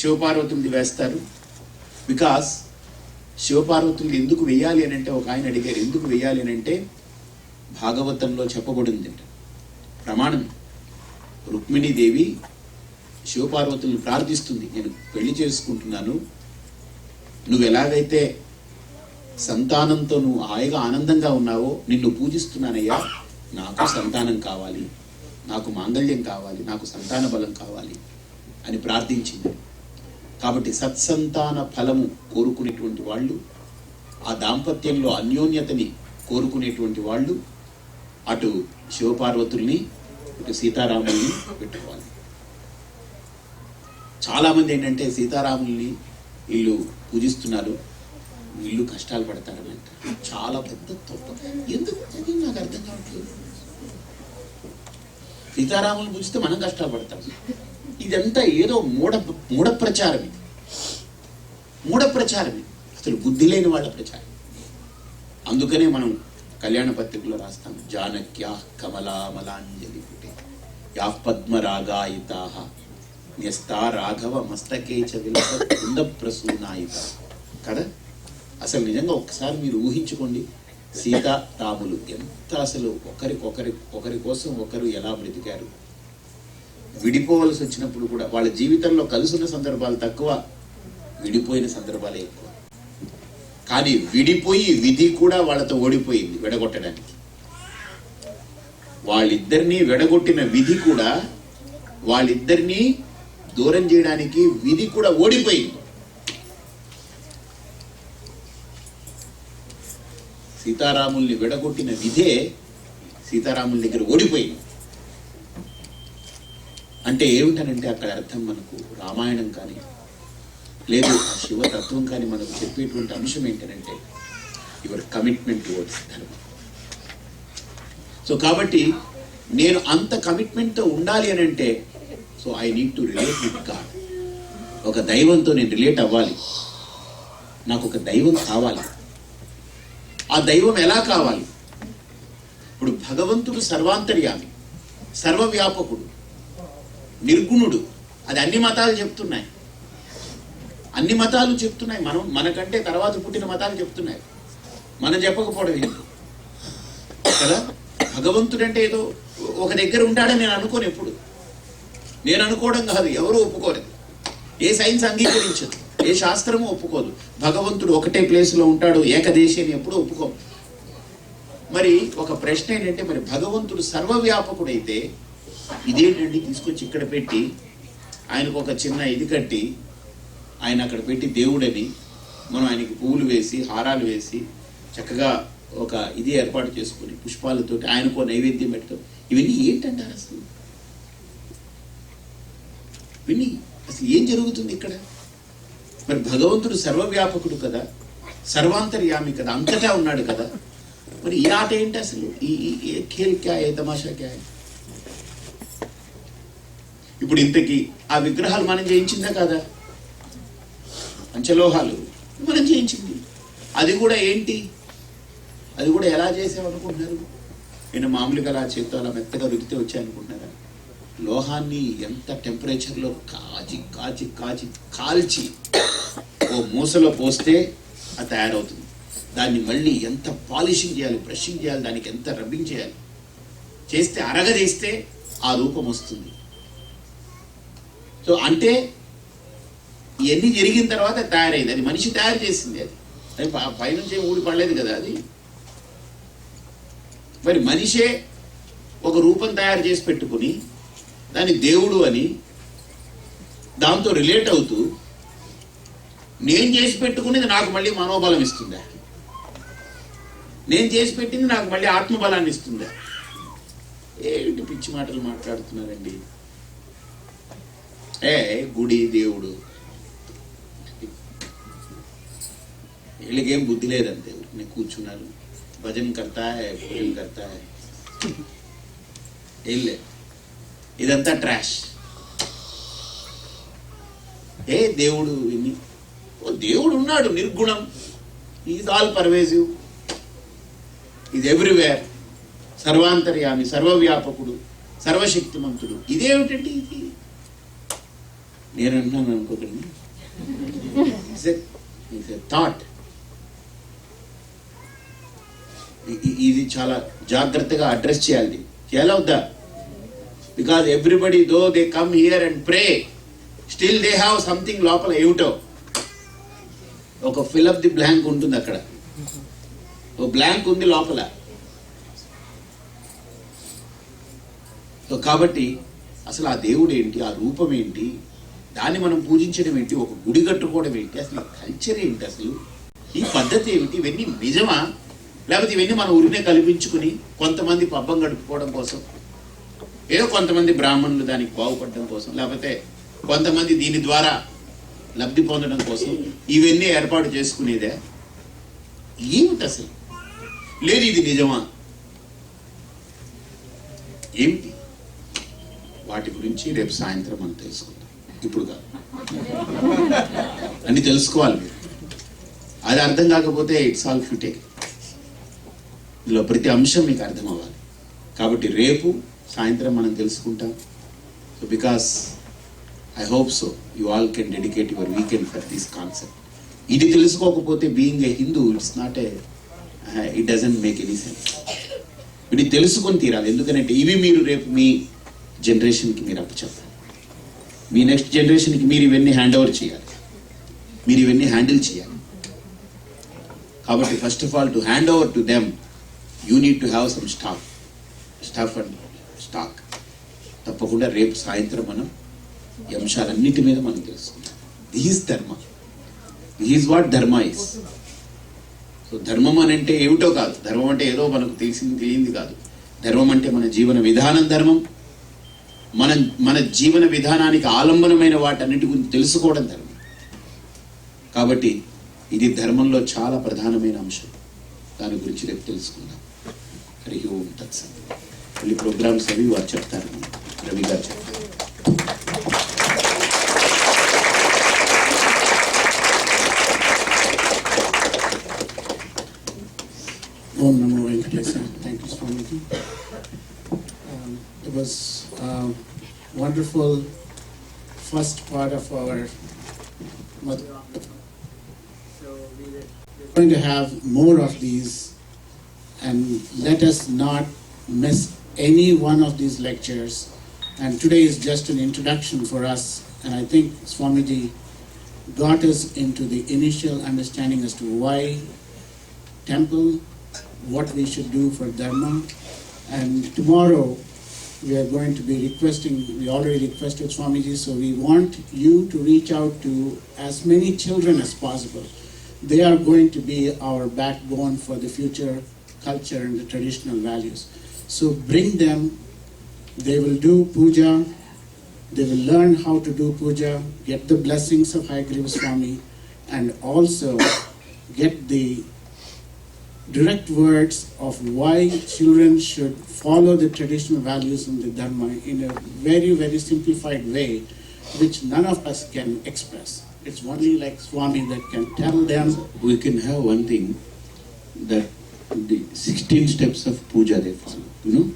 శివపార్వతుల్ని వేస్తారు. బికాస్ శివపార్వతుల్ని ఎందుకు వెయ్యాలి అని అంటే, ఒక ఆయన అడిగారు ఎందుకు వెయ్యాలి అని అంటే, భాగవతంలో చెప్పబడింది ప్రమాణం. రుక్మిణీదేవి శివపార్వతుల్ని ప్రార్థిస్తుంది, నేను పెళ్లి చేసుకుంటున్నాను, నువ్వు ఎలాగైతే సంతానంతో నువ్వు హాయిగా ఆనందంగా ఉన్నావో నిన్ను పూజిస్తున్నానయ్యా, నాకు సంతానం కావాలి, నాకు మాంగళ్యం కావాలి, నాకు సంతాన బలం కావాలి అని ప్రార్థించింది. కాబట్టి సత్సంతాన ఫలము కోరుకునేటువంటి వాళ్ళు, ఆ దాంపత్యంలో అన్యోన్యతని కోరుకునేటువంటి వాళ్ళు అటు శివపార్వతుల్ని ఇటు సీతారాముల్ని పెట్టుకోవాలి. చాలామంది ఏంటంటే సీతారాముల్ని వీళ్ళు పూజిస్తున్నారు, వీళ్ళు కష్టాలు పడతారని అంటారు. చాలా పెద్ద తప్పు. ఎందుకు అని నాకు అర్థం కావట్లేదు. సీతారాములు పూజిస్తే మనం కష్టాలు పడతాం. ఇదంతా ఏదో మూఢ ప్రచారం. ఇది మూఢ ప్రచారం, అసలు బుద్ధి లేని వాళ్ళ ప్రచారం. అందుకనే మనం కళ్యాణ పత్రికలో రాస్తాం, జానక్యా కమలామలాంజలి పుటే యా పద్మరాగాయితా న్యస్తా రాఘవ మస్తకే చ విలసత్ కుంద ప్రసూనాయిత కదా. అసలు నిజంగా ఒక్కసారి మీరు ఊహించుకోండి, సీతారాములు ఎంత అసలు ఒకరి కోసం ఒకరు ఎలా బ్రతికారు. విడిపోవలసి వచ్చినప్పుడు కూడా వాళ్ళ జీవితంలో కలుసున్న సందర్భాలు తక్కువ, విడిపోయిన సందర్భాలే ఎక్కువ. కానీ విడిపోయి విధి కూడా వాళ్ళతో ఓడిపోయింది విడగొట్టడానికి. వాళ్ళిద్దరినీ విడగొట్టిన విధి కూడా, వాళ్ళిద్దరినీ దూరం చేయడానికి విధి కూడా ఓడిపోయింది. సీతారాముల్ని విడగొట్టిన విధే సీతారాముల దగ్గర ఓడిపోయింది. అంటే ఏమిటనంటే అక్కడ అర్థం మనకు రామాయణం కానీ లేదు శివతత్వం కానీ మనకు చెప్పేటువంటి అంశం ఏంటంటే యువర్ కమిట్మెంట్ టువర్డ్స్ ధర్మ. సో కాబట్టి నేను అంత కమిట్మెంట్తో ఉండాలి అని అంటే, so I need to relate with God. ఒక దైవంతో నేను రిలేట్ అవ్వాలి. నాకు ఒక దైవం కావాలి. ఆ దైవం ఎలా కావాలి? ఇప్పుడు భగవంతుడు సర్వాంతర్యామి, సర్వవ్యాపకుడు, నిర్గుణుడు. అది అన్ని మతాలు చెప్తున్నాయి. అన్ని మతాలు చెప్తున్నాయి. మనకంటే తర్వాత పుట్టిన మతాలు చెప్తున్నాయి. మనం చెప్పకపోవడం ఏంటి కదా? భగవంతుడు అంటే ఏదో ఒక దగ్గర ఉంటాడని నేను అనుకోను. ఎప్పుడు నేను అనుకోవడం కాదు, ఎవరు ఒప్పుకోలేదు. ఏ సైన్స్ అంగీకరించదు, ఏ శాస్త్రము ఒప్పుకోదు. భగవంతుడు ఒకటే ప్లేస్లో ఉంటాడు, ఏకదేశి అని ఎప్పుడూ ఒప్పుకో. మరి ఒక ప్రశ్న ఏంటంటే, మరి భగవంతుడు సర్వవ్యాపకుడైతే ఇదేంటండి తీసుకొచ్చి ఇక్కడ పెట్టి ఆయనకు ఒక చిన్న ఇది కట్టి ఆయన అక్కడ పెట్టి దేవుడని మనం ఆయనకి పువ్వులు వేసి హారాలు వేసి చక్కగా ఒక ఇది ఏర్పాటు చేసుకుని పుష్పాలతోటి ఆయనకో నైవేద్యం పెడతాం. ఇవన్నీ ఏంటంటారు అసలు? ఇవన్నీ అసలు ఏం జరుగుతుంది ఇక్కడ? మరి భగవంతుడు సర్వవ్యాపకుడు కదా, సర్వాంతర్యామి కదా, అంతటా ఉన్నాడు కదా. మరి ఈ ఆట ఏంటి అసలు? ఈ ఖేల్ క్యా హై, తమాషా క్యా హై? ఇప్పుడు ఇంతకీ ఆ విగ్రహాలు మనం చేయించిందా కాదా? పంచలోహాలు మనం చేయించింది. అది కూడా ఏంటి? అది కూడా ఎలా చేసామనుకుంటున్నారు? నేను మామూలుగా అలా చేత్తో అలా మెత్తగా రుద్దితే వచ్చాయనుకుంటున్నారా? లోహాన్ని ఎంత టెంపరేచర్లో కాచి కాచి కాచి కాల్చి ఓ మూసలో పోస్తే అది తయారవుతుంది. దాన్ని మళ్ళీ ఎంత పాలిషింగ్ చేయాలి, బ్రషింగ్ చేయాలి, దానికి ఎంత రబ్బింగ్ చేయాలి, చేస్తే అరగదీస్తే ఆ రూపం వస్తుంది. సో అంటే ఇవన్నీ జరిగిన తర్వాత తయారైంది. అది మనిషి తయారు చేసింది. అది పైనుంచి ఊడి పడలేదు కదా అది. మరి మనిషే ఒక రూపం తయారు చేసి పెట్టుకుని దాన్ని దేవుడు అని దాంతో రిలేట్ అవుతూ నేను చేసి పెట్టుకునేది నాకు మళ్ళీ మనోబలం ఇస్తుందా? నేను చేసి పెట్టింది నాకు మళ్ళీ ఆత్మబలాన్ని ఇస్తుందా? ఏంటి పిచ్చి మాటలు మాట్లాడుతున్నారండి? గుడి దేవుడు వీళ్ళకేం బుద్ధి లేదంతే. నేను కూర్చున్నారు, భజన్ కర్తా హై, పూజన్ కర్తా హై, ఏం లేదు. ఇదంతా ట్రాష్. దేవుడు విని ఓ దేవుడు ఉన్నాడు, నిర్గుణం, is all pervasive, is everywhere, సర్వాంతర్యామి, సర్వవ్యాపకుడు, సర్వశక్తిమంతుడు. ఇదేమిటండి ఇది? నేను అంటున్నాను అనుకోకండి, థాట్. ఇది చాలా జాగ్రత్తగా అడ్రస్ చేయాలి. చేయాలా వద్దా? Because everybody though they come here and pray, still they have something లోపల ఏమిటో ఒక ఫిల్ అప్ ది బ్లాంక్ ఉంటుంది. అక్కడ ఓ బ్లాంక్ ఉంది లోపల. సో కాబట్టి అసలు ఆ దేవుడు ఏంటి, ఆ రూపం ఏంటి, దాన్ని మనం పూజించడం ఏంటి, ఒక గుడి కట్టుకోవడం ఏంటి, అసలు కల్చర్ ఏంటి, అసలు ఈ పద్ధతి ఏమిటి? ఇవన్నీ నిజమా? లేకపోతే ఇవన్నీ మనం ఊరినే కల్పించుకుని కొంతమంది పబ్బం గడుపుకోవడం కోసం, ఏదో కొంతమంది బ్రాహ్మణులు దానికి బాగుపడడం కోసం, లేకపోతే కొంతమంది దీని ద్వారా లబ్ధి పొందడం కోసం ఇవన్నీ ఏర్పాటు చేసుకునేదే? ఏమిటి అసలు? లేదు ఇది నిజమా? ఏమిటి? వాటి గురించి రేపు సాయంత్రం మనం తెలుసుకుందాం. ఇప్పుడు కాదు, అన్ని తెలుసుకోవాలి మీరు. అది అర్థం కాకపోతే ఇట్స్ ఆల్ ఫ్యూటేక్. ఇందులో ప్రతి అంశం మీకు అర్థం అవ్వాలి. కాబట్టి రేపు సాయంత్రం మనం తెలుసుకుంటాం. So because I hope so you all can dedicate your weekend for this concept. ఇది తెలుసుకోకపోతే being a Hindu it's not a, it doesn't make any sense. ఇది తెలుసుకొని తీరాలి. ఎందుకంటే ఇవి మీరు రేపు మీ జనరేషన్కి మీరు అప్పచెప్పాలి. మీ నెక్స్ట్ జనరేషన్కి మీరు ఇవన్నీ హ్యాండ్ ఓవర్ చేయాలి, మీరు ఇవన్నీ హ్యాండిల్ చేయాలి. కాబట్టి first of all to hand over to them you need to have some stuff and stock. తప్పకుండా రేపు సాయంత్రం మనం ఈ అంశాలన్నిటి మీద మనం తెలుసుకుందాం. దిస్ ఈజ్ ధర్మ, దిస్ ఈజ్ వాట్ ధర్మ ఇస్. సో ధర్మం అని అంటే ఏమిటో కాదు. ధర్మం అంటే ఏదో మనకు తెలియంది కాదు. ధర్మం అంటే మన జీవన విధానం ధర్మం. మన జీవన విధానానికి ఆలంబనమైన వాటన్నిటి గురించి తెలుసుకోవడం ధర్మం. కాబట్టి ఇది ధర్మంలో చాలా ప్రధానమైన అంశం. దాని గురించి రేపు తెలుసుకుందాం. హరి ఓం తత్సత్. మళ్ళీ ప్రోగ్రామ్స్ అవి వారు చెప్తారు, రవి గారు చెప్తారు. Om Namo Venkatesaya. Thank you, Swamiji. It was a wonderful first part of our. So we're going to have more of these, and let us not miss any one of these lectures. And today is just an introduction for us, and I think Swamiji got us into the initial understanding as to why temple, what we should do for Dharma. And tomorrow we are going to be requesting, we already requested Swamiji, so we want you to reach out to as many children as possible. They are going to be our backbone for the future culture and the traditional values. So bring them, they will do puja, they will learn how to do puja, get the blessings of Hayagriva Swami, and also get the direct words of why children should follow the traditional values in the Dharma in a very, very simplified way, which none of us can express. It's only like Swami that can tell them. We can have one thing, that the 16 steps of puja they follow, you know,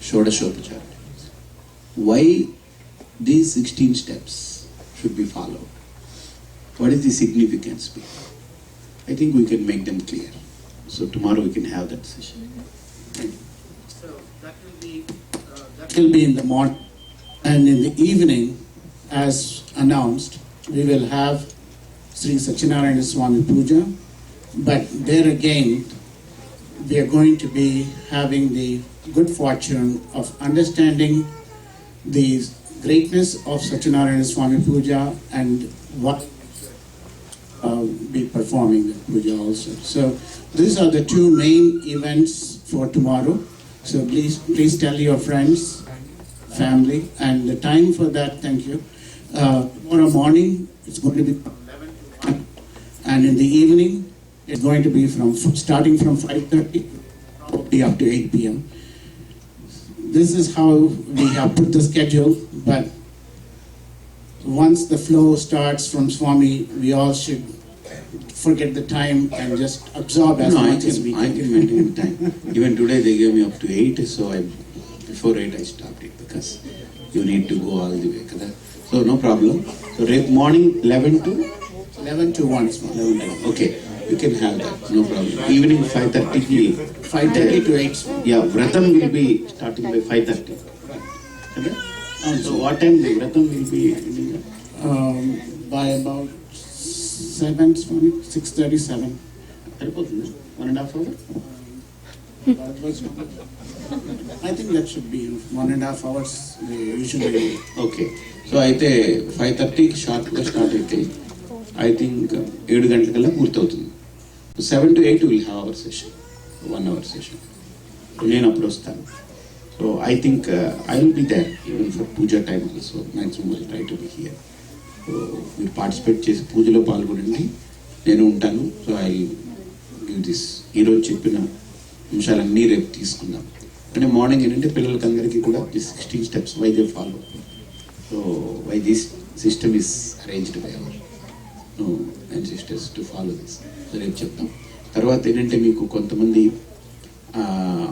Shodashopachara. Why these 16 steps should be followed? What is the significance? I think we can make them clear. So tomorrow we can have that session. So that will be in the morning, and in the evening, as announced, we will have Sri Satchinarayana Swami Puja. But there again, we are going to be having the good fortune of understanding the greatness of Satchinarayana Swami Puja and what be performing the puja also. So these are the two main events for tomorrow. So please tell your friends, family, and the time for that. Thank you. Tomorrow morning it's going to be from 11 to 1, and in the evening it's going to be starting from 5:30 probably up to 8 p.m. This is how we have put the schedule, but once the flow starts from Swami, we all should forget the time and just absorb as much as we I can. can maintain time. Even today they gave me up to 8, so before 8 I stopped it because you need to go all the way. Kada? So no problem. So morning 11 to 11 to 1. Swami. 11 to 1. Okay, you can have that. No problem. Evening 5:30. 5:30 to 8. Swami. Yeah, Vratam will be starting by 5:30. Okay? So what time the Vratam will be ending up? By about 7, Swami, 6:37. సరిపోతుందా? 1.5 hours? I think that should be 1.5 hours. We usually. Okay, so అయితే 5:30కి షార్ప్గా start అయితే I think 7 గంటలకల్లా పూర్తవుతుంది. 7 to 8 will have our session, 1 hour session. నేను అప్పుడు వస్తాను. So I think I will be there even for puja time also. Maximum will try to be here. So మీరు participate చేసి పూజలో పాల్గొనండి, నేను ఉంటాను. సో ఐ గివ్ దిస్ ఈరోజు చెప్పిన అంశాలన్నీ రేపు తీసుకుందాం. అంటే మార్నింగ్ ఏంటంటే పిల్లలకి అందరికీ కూడా the 16 steps why they follow, so why this system is arranged by our and sisters to follow this. So రేపు చెప్తాం. తర్వాత ఏంటంటే మీకు కొంతమంది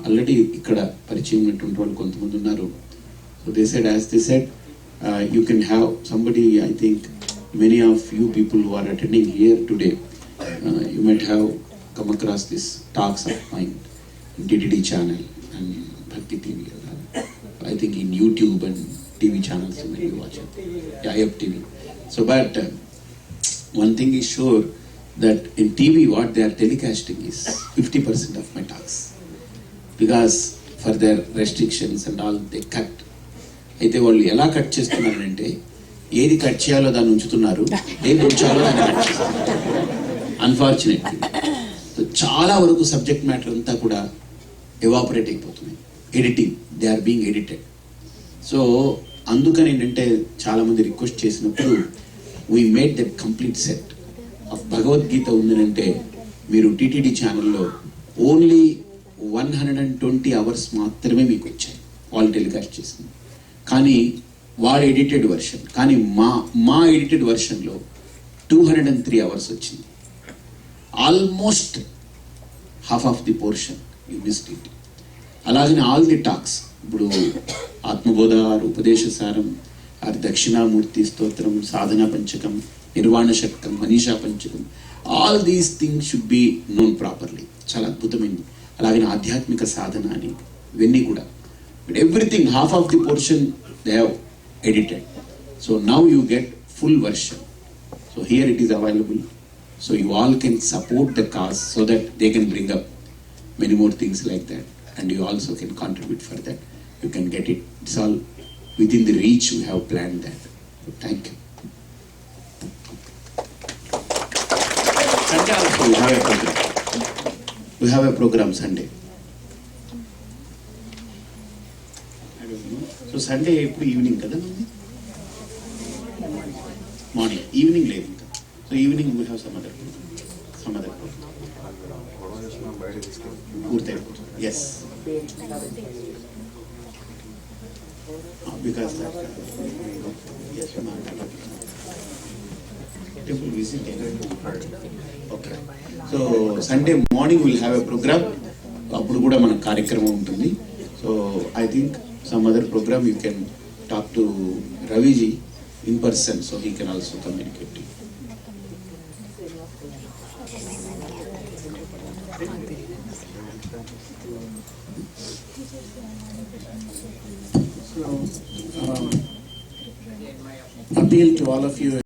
ఆల్రెడీ ఇక్కడ పరిచయం ఉన్నటువంటి వాళ్ళు కొంతమంది ఉన్నారు. So they said, as they said, you can have somebody, I think many of you people who are attending here today, you might have come across this talks of mine in DDD channel and Bhakti TV. I think in YouTube and TV channels you may be watching. Yeah, IF TV. So but one thing is sure, that in TV what they are telecasting is 50% of my talks, because for their restrictions and all they cut. అయితే వాళ్ళు ఎలా cut చేస్తున్నారంటే ఏది cut చేయాలో దాన్ని ఉంచుతున్నారు, ఏది ఉంచాలో దాన్ని కట్ చేస్తున్నారు. అన్ఫార్చునేట్లీ చాలా వరకు సబ్జెక్ట్ మ్యాటర్ అంతా కూడా ఎవాపరేట్ అయిపోతున్నాయి. Editing, they are being edited. So అందుకని ఏంటంటే చాలామంది రిక్వెస్ట్ చేసినప్పుడు we made that complete set of Bhagavad Gita ఉందనంటే మీరు టీటీడీ ఛానల్లో ఓన్లీ 120 hours మాత్రమే మీకు వచ్చాయి వాళ్ళు టెలికాస్ట్ చేసింది. కానీ వాడు ఎడిటెడ్ వర్షన్, కానీ మా ఎడిటెడ్ వర్షన్లో 203 hours వచ్చింది. Almost half of the portion you missed it. అలాగనే ఆల్ ది టాక్స్, ఇప్పుడు ఆత్మబోధ, ఉపదేశ సారం, దక్షిణామూర్తి స్తోత్రం, సాధనా Panchakam, Nirvana Shatakam, Manisha Panchakam, all these things should be known properly. చాలా అద్భుతమైంది. అలాగే ఆధ్యాత్మిక సాధన అని ఇవన్నీ కూడా, but everything half of the portion they have edited. So now you get full version. So here it is available. So you all can support the cause so that they can bring up many more things like that, and you also can contribute for that. You can get it. It's all within the reach. We have planned that. So thank you. Sunday also we have a program. We have a program Sunday. I don't know. So Sunday epudu evening kada mandi? Morning. Evening లేదు ఇంకా. So evening we have some other program. పూర్తయిపోతుంది. Yes. Because that, yes, temple visit. Okay. So Sunday morning we'll have a program. అప్పుడు కూడా మన కార్యక్రమం ఉంటుంది. So I think some other program you can talk to Raviji in person, so he can also communicate to you. Appeal to all of you